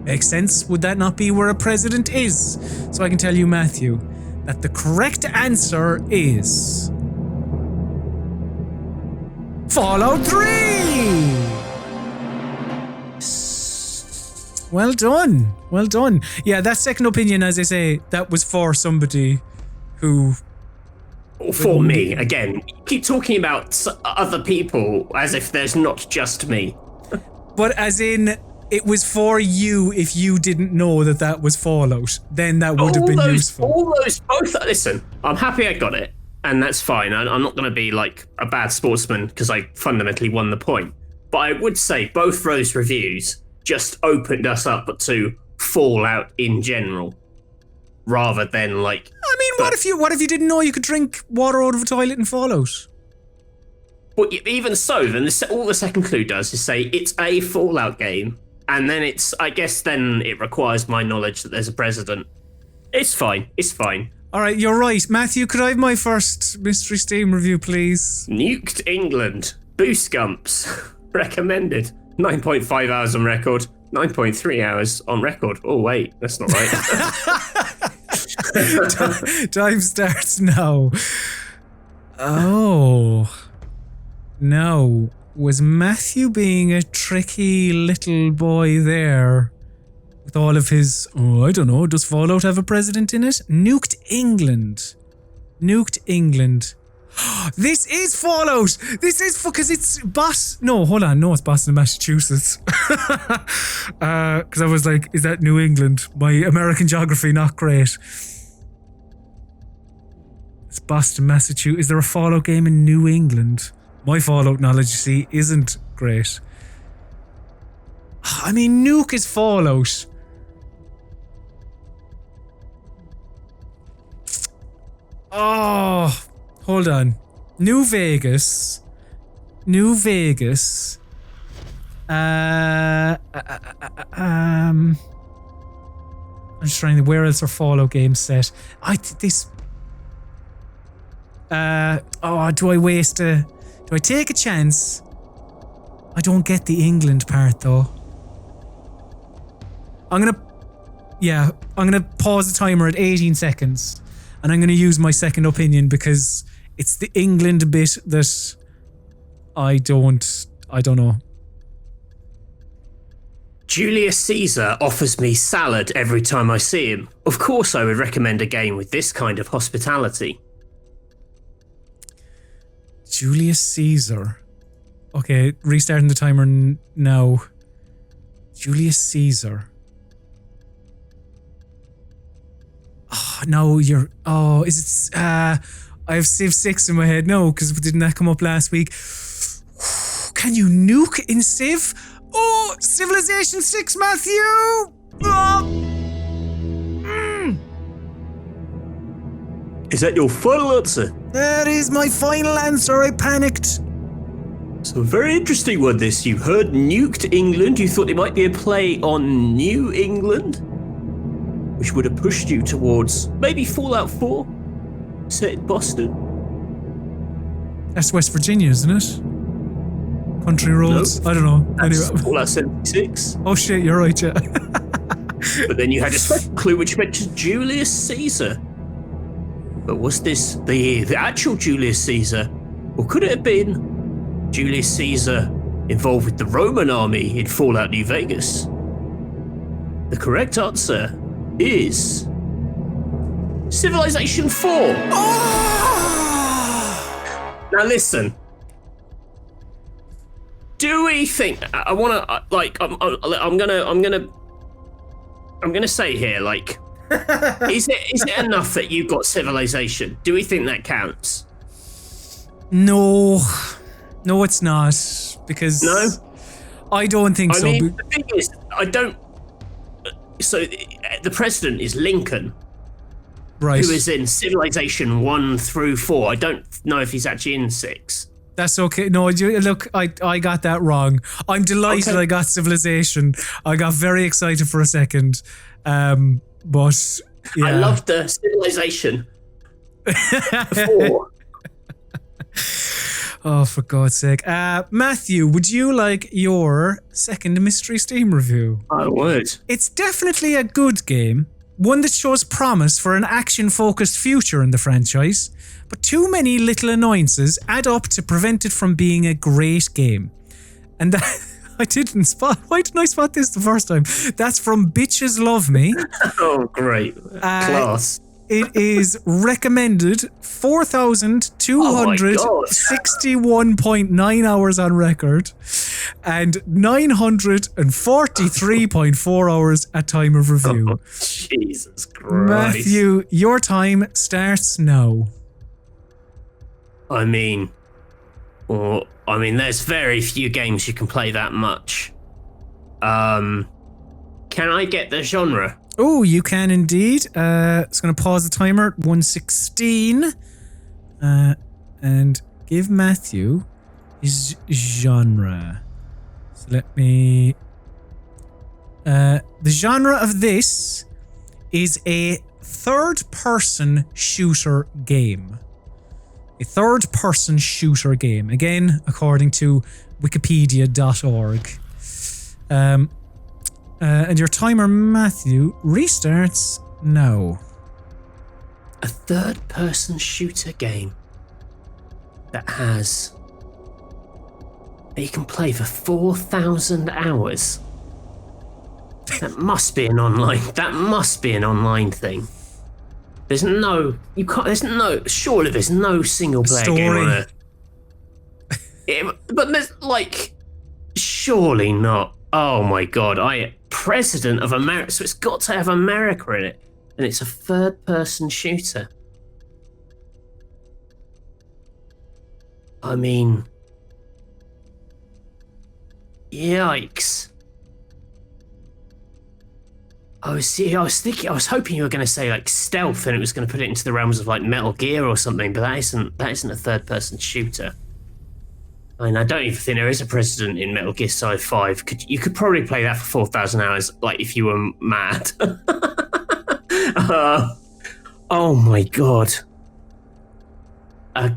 Speaker 1: Makes sense. Would that not be where a president is? So I can tell you, Matthew, that the correct answer is... Fallout 3! Well done. Well done. Yeah, that second opinion, as I say, that was for somebody who...
Speaker 2: For me, again, keep talking about other people as if there's not just me.
Speaker 1: But as in, it was for you if you didn't know that was Fallout. Then that would have been useful.
Speaker 2: All those, both, listen, I'm happy I got it, and that's fine. I'm not going to be like a bad sportsman because I fundamentally won the point. But I would say both those reviews just opened us up to Fallout in general, rather than like...
Speaker 1: I mean, what if you didn't know you could drink water out of a toilet in Fallout?
Speaker 2: But even so, then all the second clue does is say it's a Fallout game, and then I guess then it requires my knowledge that there's a president. It's fine. It's fine.
Speaker 1: All right, you're right. Matthew, could I have my first Mystery Steam review, please?
Speaker 2: Nuked England. Boost Gumps. Recommended. 9.5 hours on record. 9.3 hours on record. Oh, wait, that's not right.
Speaker 1: Time starts now. Oh. No. Was Matthew being a tricky little boy there? With all of his, I don't know, does Fallout have a president in it? Nuked England. Nuked England. This is Fallout! This is because it's No, hold on. No, it's Boston, Massachusetts. Because I was like, is that New England? My American geography, not great. It's Boston, Massachusetts. Is there a Fallout game in New England? My Fallout knowledge, you see, isn't great. I mean, Nuke is Fallout. Oh, hold on. New Vegas. I'm just trying to... Where else are Fallout games set? Do I waste a... Do I take a chance? I don't get the England part though. I'm gonna pause the timer at 18 seconds. And I'm gonna use my second opinion because it's the England bit that I don't know.
Speaker 2: Julius Caesar offers me salad every time I see him. Of course I would recommend a game with this kind of hospitality.
Speaker 1: Julius Caesar. Okay, restarting the timer now. Julius Caesar. Oh, no, you're... Oh, is it... I have Civ 6 in my head. No, because didn't that come up last week? Can you nuke in Civ? Oh, Civilization 6, Matthew! Oh.
Speaker 2: Is that your final answer?
Speaker 1: That is my final answer. I panicked.
Speaker 2: So a very interesting one this. You heard nuked England. You thought it might be a play on New England, which would have pushed you towards maybe Fallout 4, set in Boston.
Speaker 1: That's West Virginia, isn't it? Country roads?
Speaker 2: No,
Speaker 1: I don't know.
Speaker 2: That's
Speaker 1: Anyway.
Speaker 2: Fallout 76.
Speaker 1: Oh shit, you're right, yeah.
Speaker 2: But then you had a second clue which mentioned Julius Caesar. But was this the actual Julius Caesar? Or could it have been Julius Caesar involved with the Roman army in Fallout New Vegas? The correct answer is Civilization 4. Oh! Now listen. Do we think I want to like I'm gonna say here like is it enough that you got Civilization? Do we think that counts?
Speaker 1: No, it's not because
Speaker 2: No?
Speaker 1: I don't think
Speaker 2: I
Speaker 1: so.
Speaker 2: mean, the thing is, I don't. So the president is Lincoln,
Speaker 1: Right.
Speaker 2: who is in Civilization 1 through 4. I don't know if he's actually in 6.
Speaker 1: That's okay. No, look, I got that wrong. I'm delighted
Speaker 2: Okay.
Speaker 1: I got Civilization. I got very excited for a second. But yeah.
Speaker 2: I love the Civilization 4.
Speaker 1: Oh, for God's sake. Matthew, would you like your second Mystery Steam review?
Speaker 2: I would.
Speaker 1: It's definitely a good game, one that shows promise for an action-focused future in the franchise, but too many little annoyances add up to prevent it from being a great game. And that, I didn't spot. Why didn't I spot this the first time? That's from Bitches Love Me.
Speaker 2: Oh, great. Class.
Speaker 1: It is recommended 4,261.9 hours on record and 943.4 hours at time of review.
Speaker 2: Oh, Jesus Christ.
Speaker 1: Matthew, your time starts now.
Speaker 2: I mean, there's very few games you can play that much. Can I get the genre?
Speaker 1: Oh, you can indeed. It's going to pause the timer at 1:16 and give Matthew his genre. So let me... the genre of this is a third-person shooter game. A third-person shooter game. Again, according to wikipedia.org. And your timer, Matthew, restarts now.
Speaker 2: A third-person shooter game that you can play for 4,000 hours. That must be an online. That must be an online thing. Surely there's no single player game on Earth. But there's surely not. Oh my God! President of America, so it's got to have America in it, and it's a third-person shooter. I mean, yikes! I was hoping you were going to say stealth, and it was going to put it into the realms of Metal Gear or something, but that isn't a third-person shooter. I mean, I don't even think there is a president in Metal Gear Solid 5. You could probably play that for 4,000 hours, if you were mad. Oh my God. A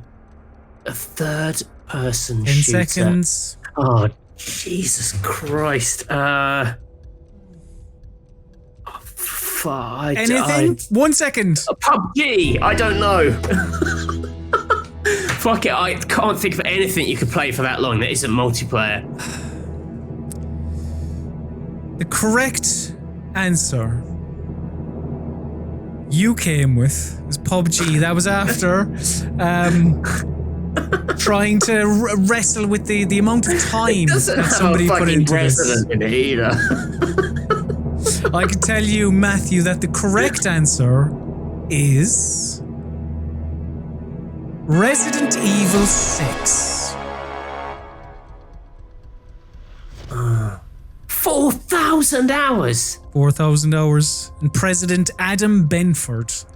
Speaker 2: third-person
Speaker 1: 10
Speaker 2: shooter.
Speaker 1: seconds.
Speaker 2: Oh, Jesus Christ.
Speaker 1: Anything? 1 second.
Speaker 2: PUBG. I don't know. Fuck it. I can't think of anything you could play for that long that isn't multiplayer.
Speaker 1: The correct answer you came with was PUBG. That was after trying to wrestle with the amount of time that somebody put into this.
Speaker 2: In it either.
Speaker 1: I can tell you, Matthew, that the correct answer is Resident Evil 6.
Speaker 2: 4,000 hours.
Speaker 1: 4,000 hours. And President Adam Benford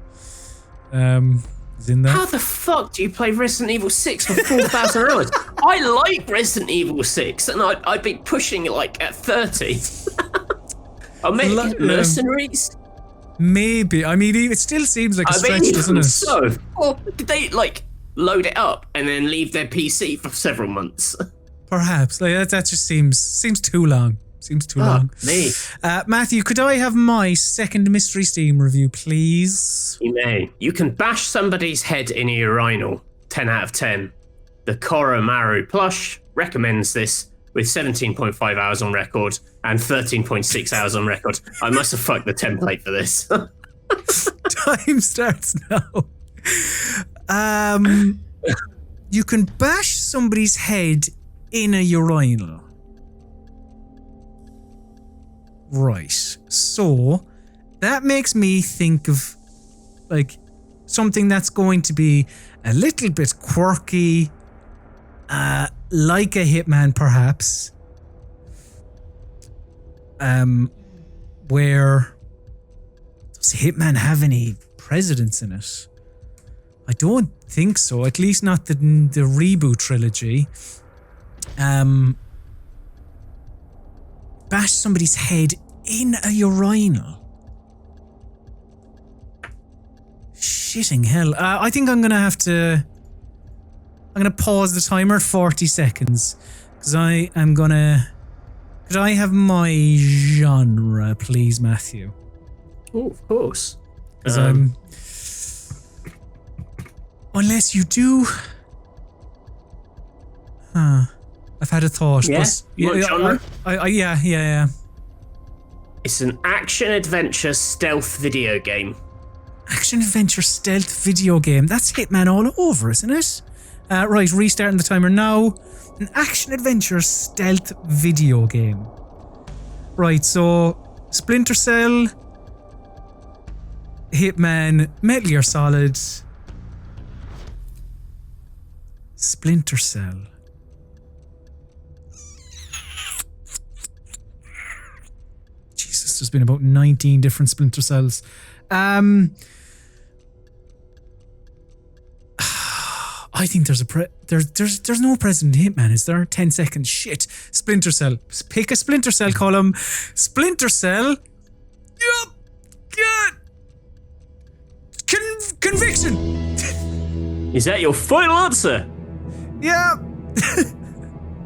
Speaker 1: is in that.
Speaker 2: How the fuck do you play Resident Evil 6 for 4,000 hours? I like Resident Evil 6, and I'd be pushing it like at 30. Oh, maybe mercenaries?
Speaker 1: Maybe. I mean, it still seems like a stretch, doesn't it?
Speaker 2: So, or did they like load it up and then leave their PC for several months?
Speaker 1: Perhaps. Like that just seems too long. Seems too long.
Speaker 2: Me.
Speaker 1: Matthew, could I have my second Mystery Steam review, please?
Speaker 2: You may. You can bash somebody's head in a urinal. 10 out of 10. The Koromaru plush recommends this with 17.5 hours on record and 13.6 hours on record. I must have fucked the template for this.
Speaker 1: Time starts now. You can bash somebody's head in a urinal. Right. So that makes me think of like something that's going to be a little bit quirky, like a Hitman perhaps. Where does Hitman have any presidents in it? I don't think so. At least not the reboot trilogy. Bash somebody's head in a urinal. Shitting hell. I think I'm gonna pause the timer at 40 seconds. Because I am gonna... Could I have my genre, please, Matthew?
Speaker 2: Oh, of course.
Speaker 1: Because unless you do... Huh. I've had a thought.
Speaker 2: Yeah?
Speaker 1: But,
Speaker 2: genre?
Speaker 1: Yeah.
Speaker 2: It's an action-adventure stealth video game.
Speaker 1: Action-adventure stealth video game. That's Hitman all over, isn't it? Right, restarting the timer now. An action-adventure stealth video game. Right, so Splinter Cell, Hitman, Metal Gear Solid, Splinter Cell. Jesus, there's been about 19 different Splinter Cells. I think there's there's no President Hitman, is there? 10 seconds. Shit. Splinter Cell. Pick a Splinter Cell column. Splinter Cell. Yup. Good. Conviction.
Speaker 2: Is that your final answer?
Speaker 1: Yeah.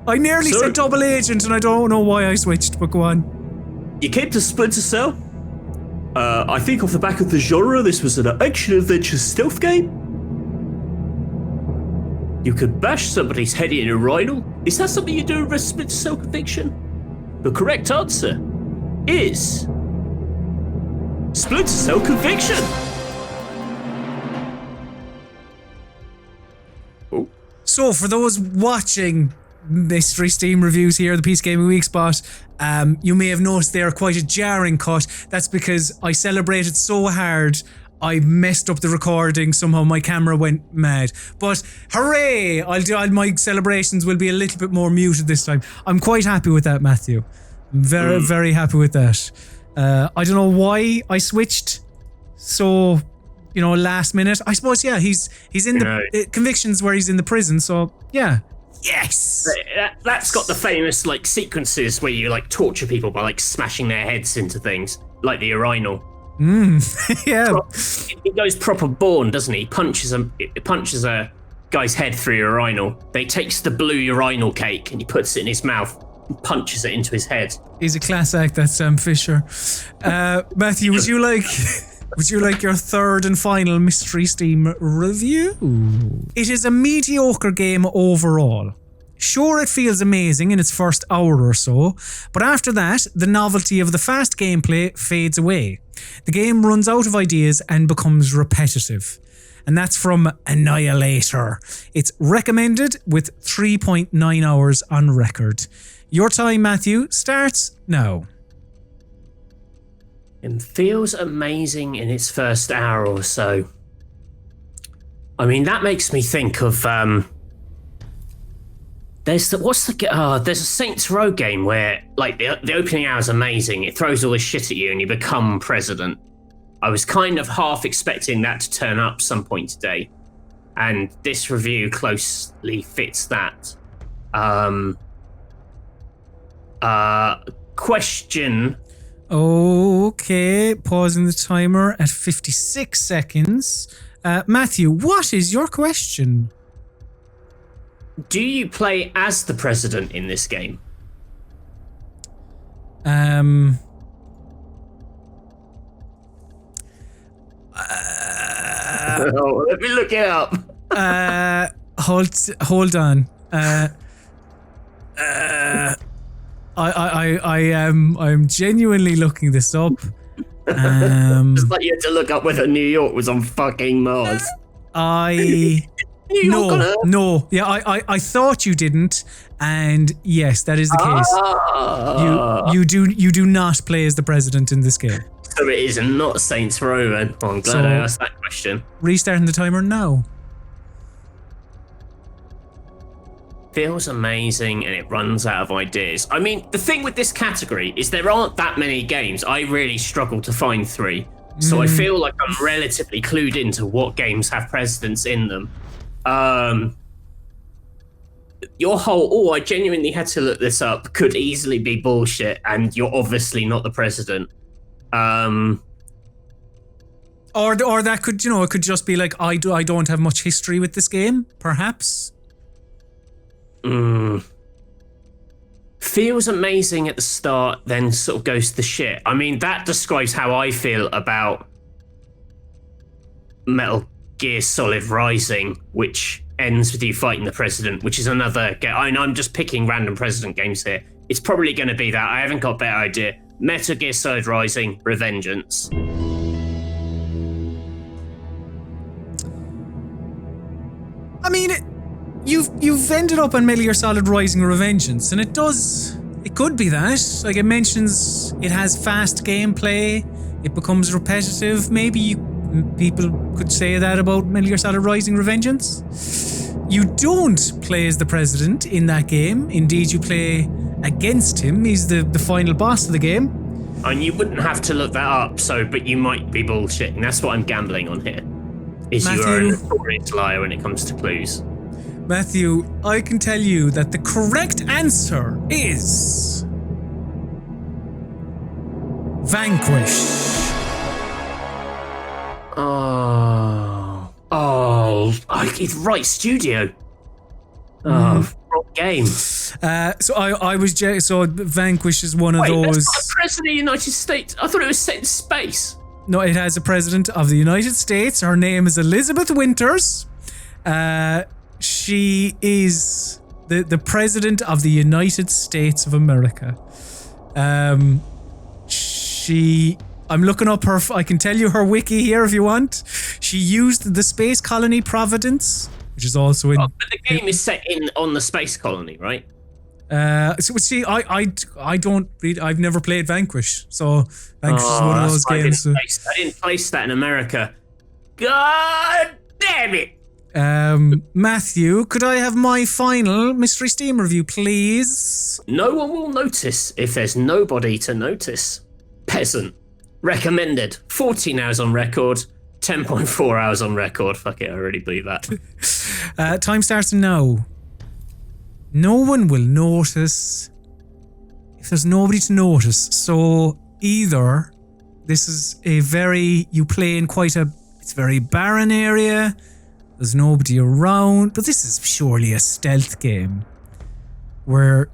Speaker 1: I nearly said double agent and I don't know why I switched, but go on.
Speaker 2: You came to Splinter Cell? I think off the back of the genre, this was an action-adventure stealth game. You could bash somebody's head in a urinal. Is that something you do in Splinter Cell Conviction? The correct answer is Splinter Cell Conviction. Oh.
Speaker 1: So for those watching Mystery Steam reviews here, the PC Gaming Weekspot, you may have noticed they are quite a jarring cut. That's because I celebrated so hard I messed up the recording. Somehow my camera went mad. But hooray! My celebrations will be a little bit more muted this time. I'm quite happy with that, Matthew. I'm very, very happy with that. I don't know why I switched so, last minute. I suppose, yeah, he's in the convictions where he's in the prison, so yeah. Yes!
Speaker 2: That's got the famous sequences where you torture people by smashing their heads into things, like the urinal.
Speaker 1: Yeah.
Speaker 2: He goes proper Bourne, doesn't he? He punches a guy's head through a urinal. Then he takes the blue urinal cake and he puts it in his mouth and punches it into his head.
Speaker 1: He's a class act, that's Sam Fisher. Matthew, would you like your third and final Mystery Steam review? It is a mediocre game overall. Sure, it feels amazing in its first hour or so, but after that, the novelty of the fast gameplay fades away. The game runs out of ideas and becomes repetitive. And that's from Annihilator. It's recommended with 3.9 hours on record. Your time, Matthew, starts now.
Speaker 2: It feels amazing in its first hour or so. I mean, that makes me think of there's a Saints Row game where like the opening hour is amazing. It throws all this shit at you and you become president. I was kind of half expecting that to turn up some point today, and this review closely fits that. Question.
Speaker 1: Okay, pausing the timer at 56 seconds. Matthew, what is your question?
Speaker 2: Do you play as the president in this game? Let me look it up.
Speaker 1: Hold on. I'm genuinely looking this up.
Speaker 2: It's like you had to look up whether New York was on fucking Mars. No. Yeah, I thought you didn't, and yes, that is the case. You do not play as the president in this game. So it is not Saints Row then. Oh, I'm glad I asked that question.
Speaker 1: Restarting the timer now.
Speaker 2: Feels amazing and it runs out of ideas. I mean, the thing with this category is there aren't that many games. I really struggle to find 3. So I feel like I'm relatively clued into what games have presidents in them. Your whole, I genuinely had to look this up, could easily be bullshit, and you're obviously not the president.
Speaker 1: Or that could, it could just be like, I don't have much history with this game, perhaps.
Speaker 2: Feels amazing at the start, then sort of goes to the shit. I mean, that describes how I feel about Metal Gear Solid Rising, which ends with you fighting the president, which is another game. I'm just picking random president games here. It's probably going to be that. I haven't got a better idea. Metal Gear Solid Rising, Revengeance.
Speaker 1: I mean, you've ended up on Metal Gear Solid Rising Revengeance, and it could be that. Like, it mentions it has fast gameplay, it becomes repetitive. Maybe people could say that about Metal Gear Solid Rising Revengeance. You don't play as the president in that game. Indeed, you play against him. He's the final boss of the game.
Speaker 2: And you wouldn't have to look that up, but you might be bullshitting. That's what I'm gambling on here. Matthew, you are a notorious liar when it comes to clues.
Speaker 1: Matthew, I can tell you that the correct answer is Vanquish.
Speaker 2: It's right studio. Wrong game.
Speaker 1: So Vanquish is one of those.
Speaker 2: That's not the president of the United States. I thought it was set in space.
Speaker 1: No, it has a president of the United States. Her name is Elizabeth Winters. She is the president of the United States of America. I'm looking up her. I can tell you her wiki here if you want. She used the space colony Providence, which is also in.
Speaker 2: But the game is set on the space colony, right?
Speaker 1: So see, I don't read. I've never played Vanquish, so Vanquish is one of those games.
Speaker 2: I didn't place that in America. God damn it!
Speaker 1: Matthew, could I have my final Mystery Steam review, please?
Speaker 2: No one will notice if there's nobody to notice. Peasant. Recommended. 14 hours on record. 10.4 hours on record. Fuck it, I already believe that.
Speaker 1: Time starts now. No one will notice if there's nobody to notice. So either this is you play in it's a very barren area. There's nobody around, but this is surely a stealth game where,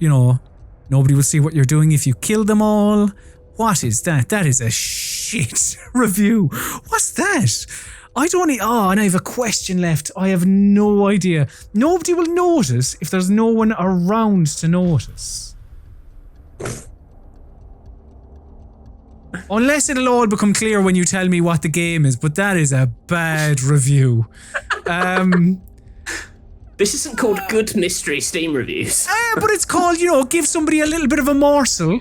Speaker 1: nobody will see what you're doing if you kill them all. What is that? That is a shit review. What's that? I don't need. Oh, and I have a question left. I have no idea. Nobody will notice if there's no one around to notice. Unless it'll all become clear when you tell me what the game is, but that is a bad review.
Speaker 2: This isn't called good mystery Steam reviews.
Speaker 1: But it's called, give somebody a little bit of a morsel,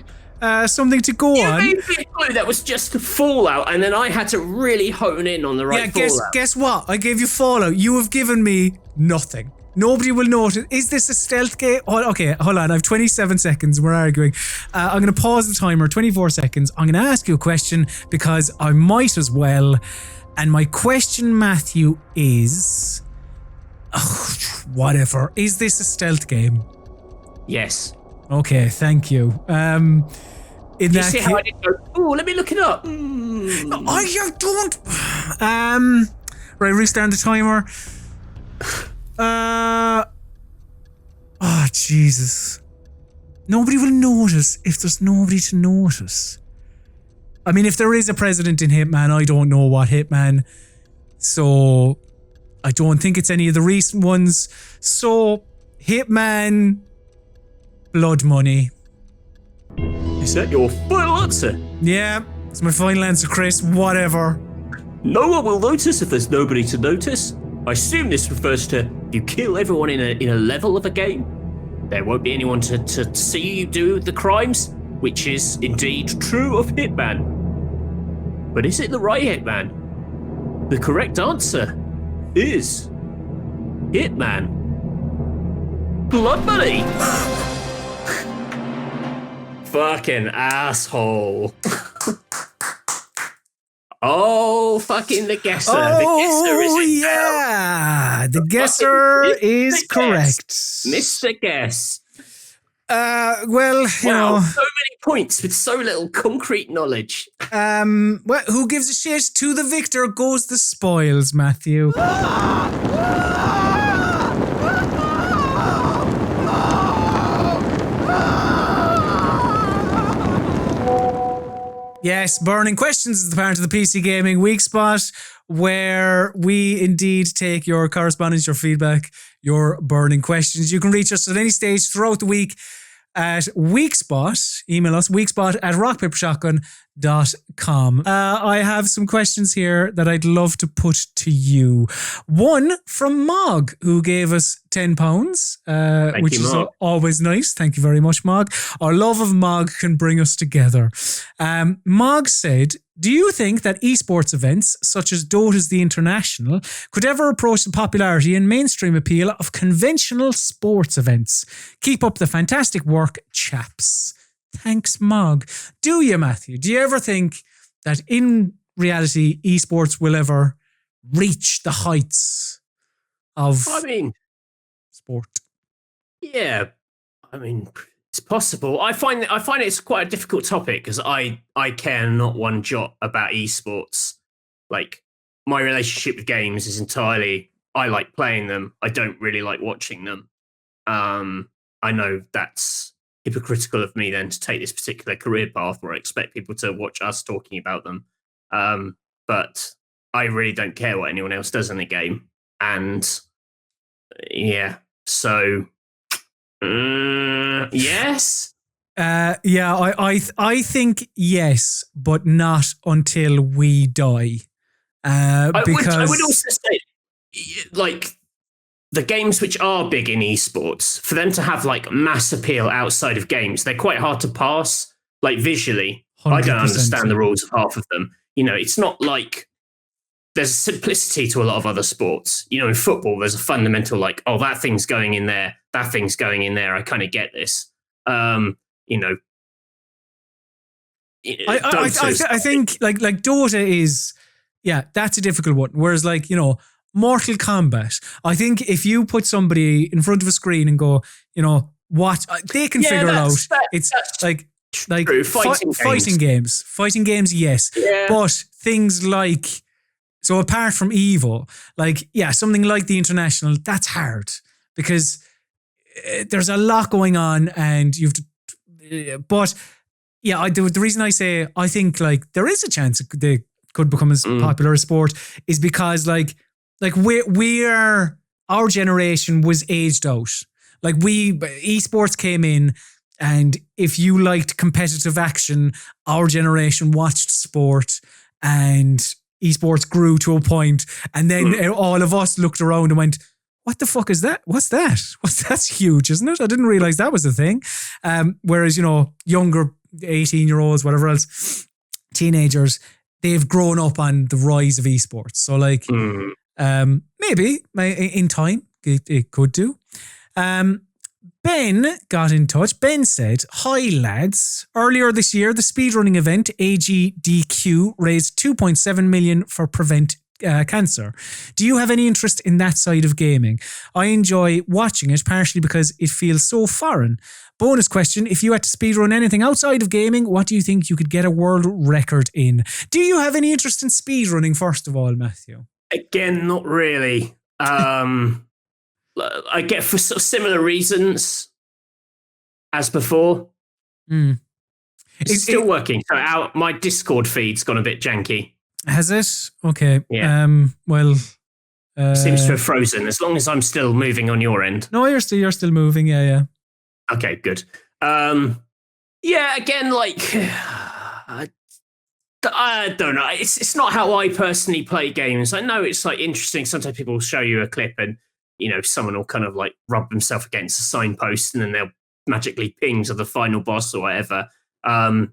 Speaker 1: something to go
Speaker 2: You
Speaker 1: on.
Speaker 2: made me a clue that was just Fallout, and then I had to really hone in on the right Fallout.
Speaker 1: Guess what? I gave you Fallout. You have given me nothing. Nobody will notice. Is this a stealth game? Oh, okay, hold on. I have 27 seconds. We're arguing. I'm going to pause the timer. 24 seconds. I'm going to ask you a question because I might as well. And my question, Matthew, is... whatever. Is this a stealth game?
Speaker 2: Yes.
Speaker 1: Okay, thank you.
Speaker 2: You see how I didn't go, oh, let me look it up.
Speaker 1: I don't... right, restart the timer. Oh, Jesus. Nobody will notice if there's nobody to notice. I mean, if there is a president in Hitman, I don't know what Hitman. So, I don't think it's any of the recent ones. So, Hitman, Blood Money.
Speaker 2: Is that your final answer?
Speaker 1: Yeah, it's my final answer, Chris. Whatever.
Speaker 2: No one will notice if there's nobody to notice. I assume this refers to if you kill everyone in a level of a game, there won't be anyone to see you do the crimes, which is indeed true of Hitman. But is it the right Hitman? The correct answer is Hitman. Blood Money. Fucking asshole. Oh, fucking the guesser. The guesser is in
Speaker 1: yeah. The guesser is correct.
Speaker 2: Mr. Guess.
Speaker 1: Well, you know.
Speaker 2: So many points with so little concrete knowledge.
Speaker 1: Well, who gives a shit? To the victor goes the spoils, Matthew. Yes, Burning Questions is the part of the PC Gaming Weekspot where we indeed take your correspondence, your feedback, your burning questions. You can reach us at any stage throughout the week at Weekspot. Email us, weekspot@rockpapershotgun.com. I have some questions here that I'd love to put to you. One from Mog, who gave us £10, which is always nice. Thank you very much, Mog. Our love of Mog can bring us together. Mog said, do you think that esports events, such as Dota's The International, could ever approach the popularity and mainstream appeal of conventional sports events? Keep up the fantastic work, chaps. Thanks, Mog. Do you, Matthew? Do you ever think that in reality, esports will ever reach the heights of sport?
Speaker 2: Yeah. I mean, it's possible. I find it's quite a difficult topic because I care not one jot about esports. Like, my relationship with games is entirely, I like playing them. I don't really like watching them. I know that's hypocritical of me then to take this particular career path where I expect people to watch us talking about them. But I really don't care what anyone else does in the game. And yeah, so yes.
Speaker 1: I think yes, but not until we die. Because
Speaker 2: I would also say, like, the games which are big in esports, for them to have like mass appeal outside of games, they're quite hard to pass. Like visually, I don't understand the rules of half of them. You know, it's not like there's a simplicity to a lot of other sports. You know, in football, there's a fundamental like, oh, that thing's going in there, that thing's going in there. I kind of get this. You know,
Speaker 1: I think like Dota is, yeah, that's a difficult one. Whereas like, you know, Mortal Kombat, I think if you put somebody in front of a screen and go, you know, what they can figure it out. It's like fighting games. Fighting games, yes. Yeah. But things like, so apart from Evo, like, yeah, something like the International, that's hard because there's a lot going on and you've to, but yeah, the reason I say I think like there is a chance they could become as popular as sport is because like we're our generation was aged out. Like esports came in, and if you liked competitive action, our generation watched sport, and esports grew to a point, and then all of us looked around and went, what the fuck is that? What's that? That's huge, isn't it? I didn't realize that was a thing. Whereas, younger 18-year-olds, whatever else, teenagers, they've grown up on the rise of esports. So like, maybe in time it could do. Ben got in touch. Ben said, "Hi lads. Earlier this year, the speedrunning event AGDQ raised 2.7 million for Prevent Cancer. Do you have any interest in that side of gaming? I enjoy watching it, partially because it feels so foreign. Bonus question, if you had to speedrun anything outside of gaming, what do you think you could get a world record in?" Do you have any interest in speedrunning, first of all, Matthew?
Speaker 2: Again, not really. I get for sort of similar reasons as before. It's still working. So my Discord feed's gone a bit janky.
Speaker 1: Has it? Okay.
Speaker 2: Yeah. Seems to have frozen. As long as I'm still moving on your end.
Speaker 1: No, you're still moving. Yeah.
Speaker 2: Okay, good. Yeah. Again, like I don't know. It's not how I personally play games. I know it's like interesting. Sometimes people will show you a clip and someone will kind of like rub themselves against a signpost and then they'll magically ping to the final boss or whatever.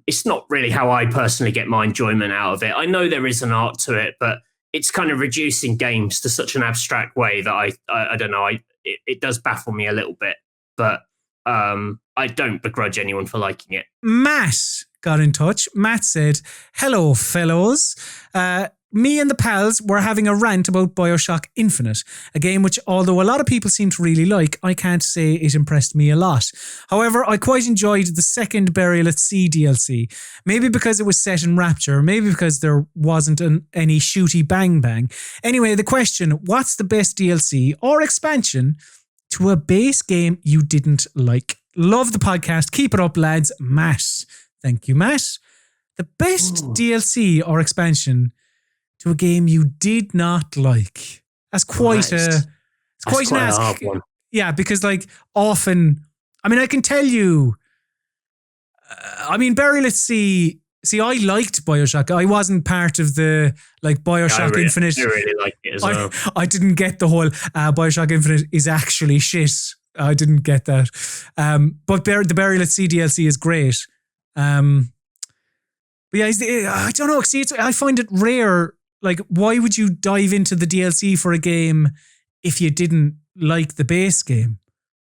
Speaker 2: It's not really how I personally get my enjoyment out of it. I know there is an art to it, but it's kind of reducing games to such an abstract way that I don't know. It does baffle me a little bit, but I don't begrudge anyone for liking it.
Speaker 1: Matt got in touch. Matt said, "Hello, fellows. Me and the pals were having a rant about Bioshock Infinite, a game which, although a lot of people seem to really like, I can't say it impressed me a lot. However, I quite enjoyed the second Burial at Sea DLC. Maybe because it was set in Rapture, maybe because there wasn't any shooty bang bang. Anyway, the question, what's the best DLC or expansion to a base game you didn't like? Love the podcast. Keep it up, lads. Matt." Thank you, Matt. The best DLC or expansion to a game you did not like. That's quite
Speaker 2: It's
Speaker 1: quite an
Speaker 2: a
Speaker 1: ask.
Speaker 2: hard one.
Speaker 1: Yeah, because like often, I can tell you, Burial at Sea. See, I liked Bioshock. I wasn't part of the like Bioshock Infinite.
Speaker 2: I really liked it as well.
Speaker 1: I didn't get the whole Bioshock Infinite is actually shit. I didn't get that. But the Burial at Sea DLC is great. But yeah, I don't know. See, I find it rare. Like, why would you dive into the DLC for a game if you didn't like the base game?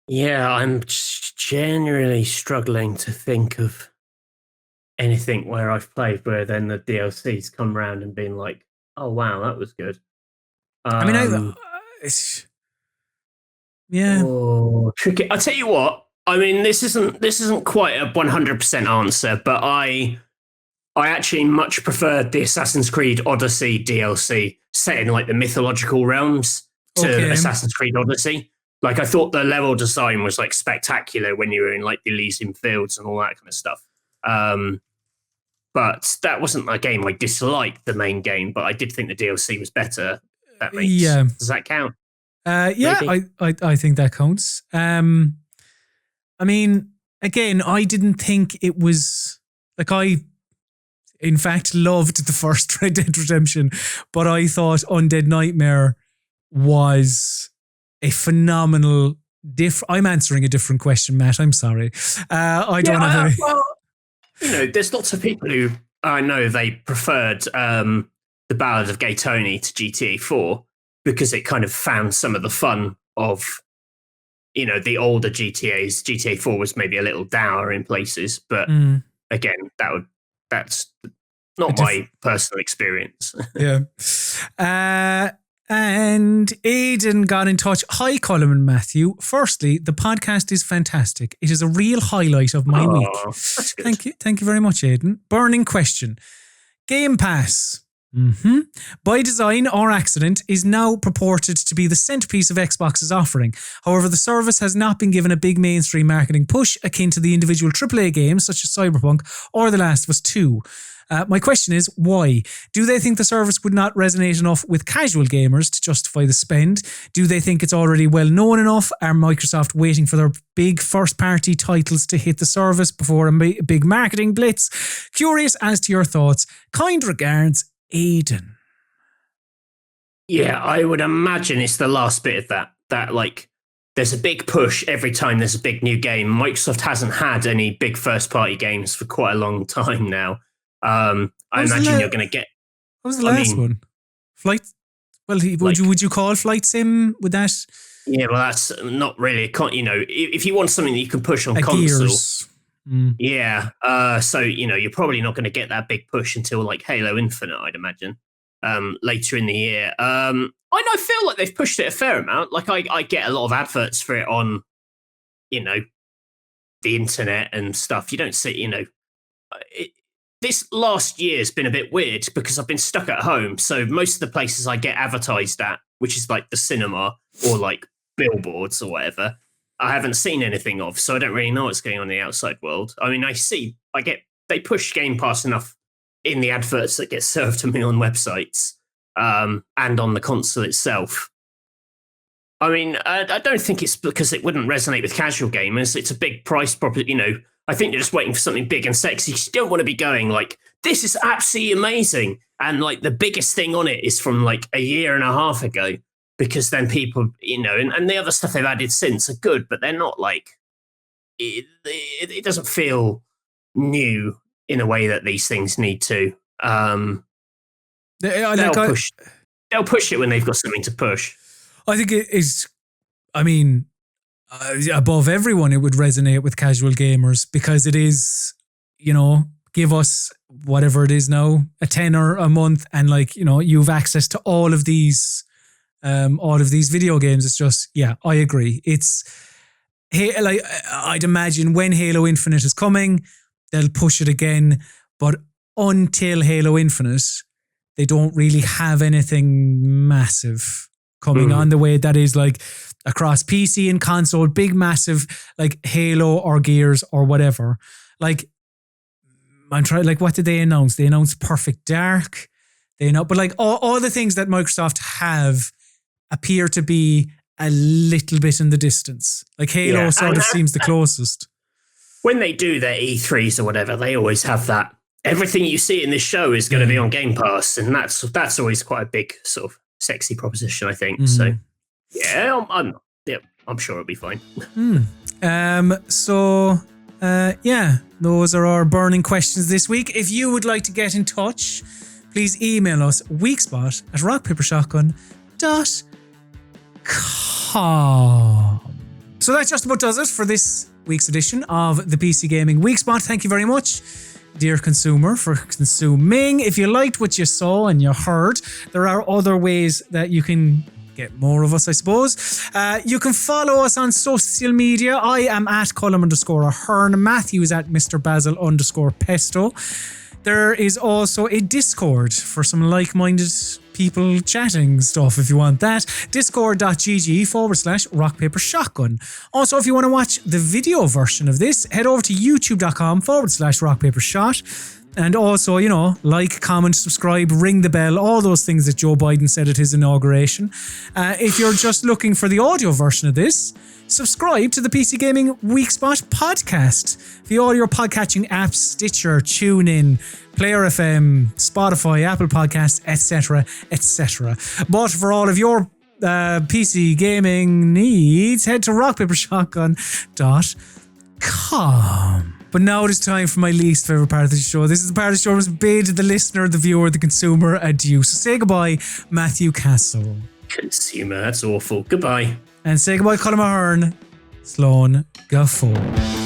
Speaker 2: Yeah, I'm generally struggling to think of anything where I've played where then the DLC's come around and been like, oh wow, that was good.
Speaker 1: Yeah.
Speaker 2: Oh, tricky. I'll tell you what. This isn't quite a 100% answer, but I actually much preferred the Assassin's Creed Odyssey DLC set in like the mythological realms to Assassin's Creed Odyssey. Like I thought the level design was like spectacular when you were in like the Elysian Fields and all that kind of stuff. But that wasn't a game I disliked the main game, but I did think the DLC was better. Does that count?
Speaker 1: Yeah, I think that counts. Again, I didn't think it was like I in fact loved the first Red Dead Redemption, but I thought Undead Nightmare was a phenomenal I'm answering a different question, Matt. I'm sorry. I don't have any.
Speaker 2: Well, there's lots of people who I know they preferred the Ballad of Gay Tony to GTA 4 because it kind of found some of the fun of the older GTAs. GTA 4 was maybe a little dour in places, but again, that's not my personal experience.
Speaker 1: Yeah. And Aidan got in touch. "Hi, Colm and Matthew. Firstly, the podcast is fantastic. It is a real highlight of my week."
Speaker 2: That's good.
Speaker 1: Thank you. Thank you very much, Aidan. Burning question. Game Pass. By design or accident, is now purported to be the centerpiece of Xbox's offering. However, the service has not been given a big mainstream marketing push akin to the individual AAA games such as Cyberpunk or The Last of Us 2. My question is, why? Do they think the service would not resonate enough with casual gamers to justify the spend? Do they think it's already well known enough? Are Microsoft waiting for their big first-party titles to hit the service before a big marketing blitz? Curious as to your thoughts. Kind regards, Aidan.
Speaker 2: Yeah, I would imagine it's the last bit of that like, there's a big push every time there's a big new game. Microsoft hasn't had any big first-party games for quite a long time now. I imagine you're going to get...
Speaker 1: What was the last one? Flight... Well, would you call Flight Sim with that?
Speaker 2: Yeah, well, that's not really... if you want something that you can push on console... Gears. Yeah, so, you're probably not going to get that big push until, like, Halo Infinite, I'd imagine, later in the year. I feel like they've pushed it a fair amount. Like, I get a lot of adverts for it on, the internet and stuff. You don't see, this last year's been a bit weird because I've been stuck at home. So most of the places I get advertised at, which is like the cinema or like billboards or whatever, I haven't seen anything of. So I don't really know what's going on in the outside world. I mean, they push Game Pass enough in the adverts that get served to me on websites. And on the console itself. I mean, I don't think it's because it wouldn't resonate with casual gamers. It's a big price property, I think you're just waiting for something big and sexy. You don't want to be going like, this is absolutely amazing. And like the biggest thing on it is from like a year and a half ago, because then people, and the other stuff they've added since are good, but they're not like, it doesn't feel new in a way that these things need to. They'll push it when they've got something to push.
Speaker 1: I think it is, above everyone, it would resonate with casual gamers because it is, give us whatever it is now, a tenner a month, and like, you've access to all of these video games. It's just, yeah, I agree. It's, like, I'd imagine when Halo Infinite is coming, they'll push it again, but until Halo Infinite, they don't really have anything massive coming on the way that is like across PC and console, big, massive, like Halo or Gears or whatever. Like, I'm trying, like, what did they announce? They announced Perfect Dark. But like all the things that Microsoft have appear to be a little bit in the distance. Like Halo sort of seems the closest.
Speaker 2: When they do their E3s or whatever, they always have that. Everything you see in this show is going to be on Game Pass, and that's always quite a big sort of sexy proposition, I think. So, yeah, I'm sure it'll be fine.
Speaker 1: Yeah, those are our burning questions this week. If you would like to get in touch, please email us weekspot@rockpapershotgun.com. So that just about does it for this week's edition of the PC Gaming Weekspot. Thank you very much, dear consumer, for consuming. If you liked what you saw and you heard, there are other ways that you can get more of us, I suppose. You can follow us on social media. I am at Colm_Ahern. Matthew is at Mr. Basil_Pesto. There is also a Discord for some like-minded people chatting stuff if you want that. Discord.gg/rockpapershotgun. Also, if you want to watch the video version of this, head over to youtube.com/rockpapershot. And also, like, comment, subscribe, ring the bell, all those things that Joe Biden said at his inauguration. If you're just looking for the audio version of this, subscribe to the PC Gaming Weekspot podcast via all your podcatching apps, Stitcher, TuneIn, Player FM, Spotify, Apple Podcasts, etc., etc. But for all of your PC gaming needs, head to rockpapershotgun.com. But now it is time for my least favourite part of the show. This is the part of the show where we bid the listener, the viewer, the consumer adieu. So say goodbye, Matthew Castle.
Speaker 2: Consumer, that's awful. Goodbye.
Speaker 1: And say goodbye, Colm Ahern. Sloan Gafford.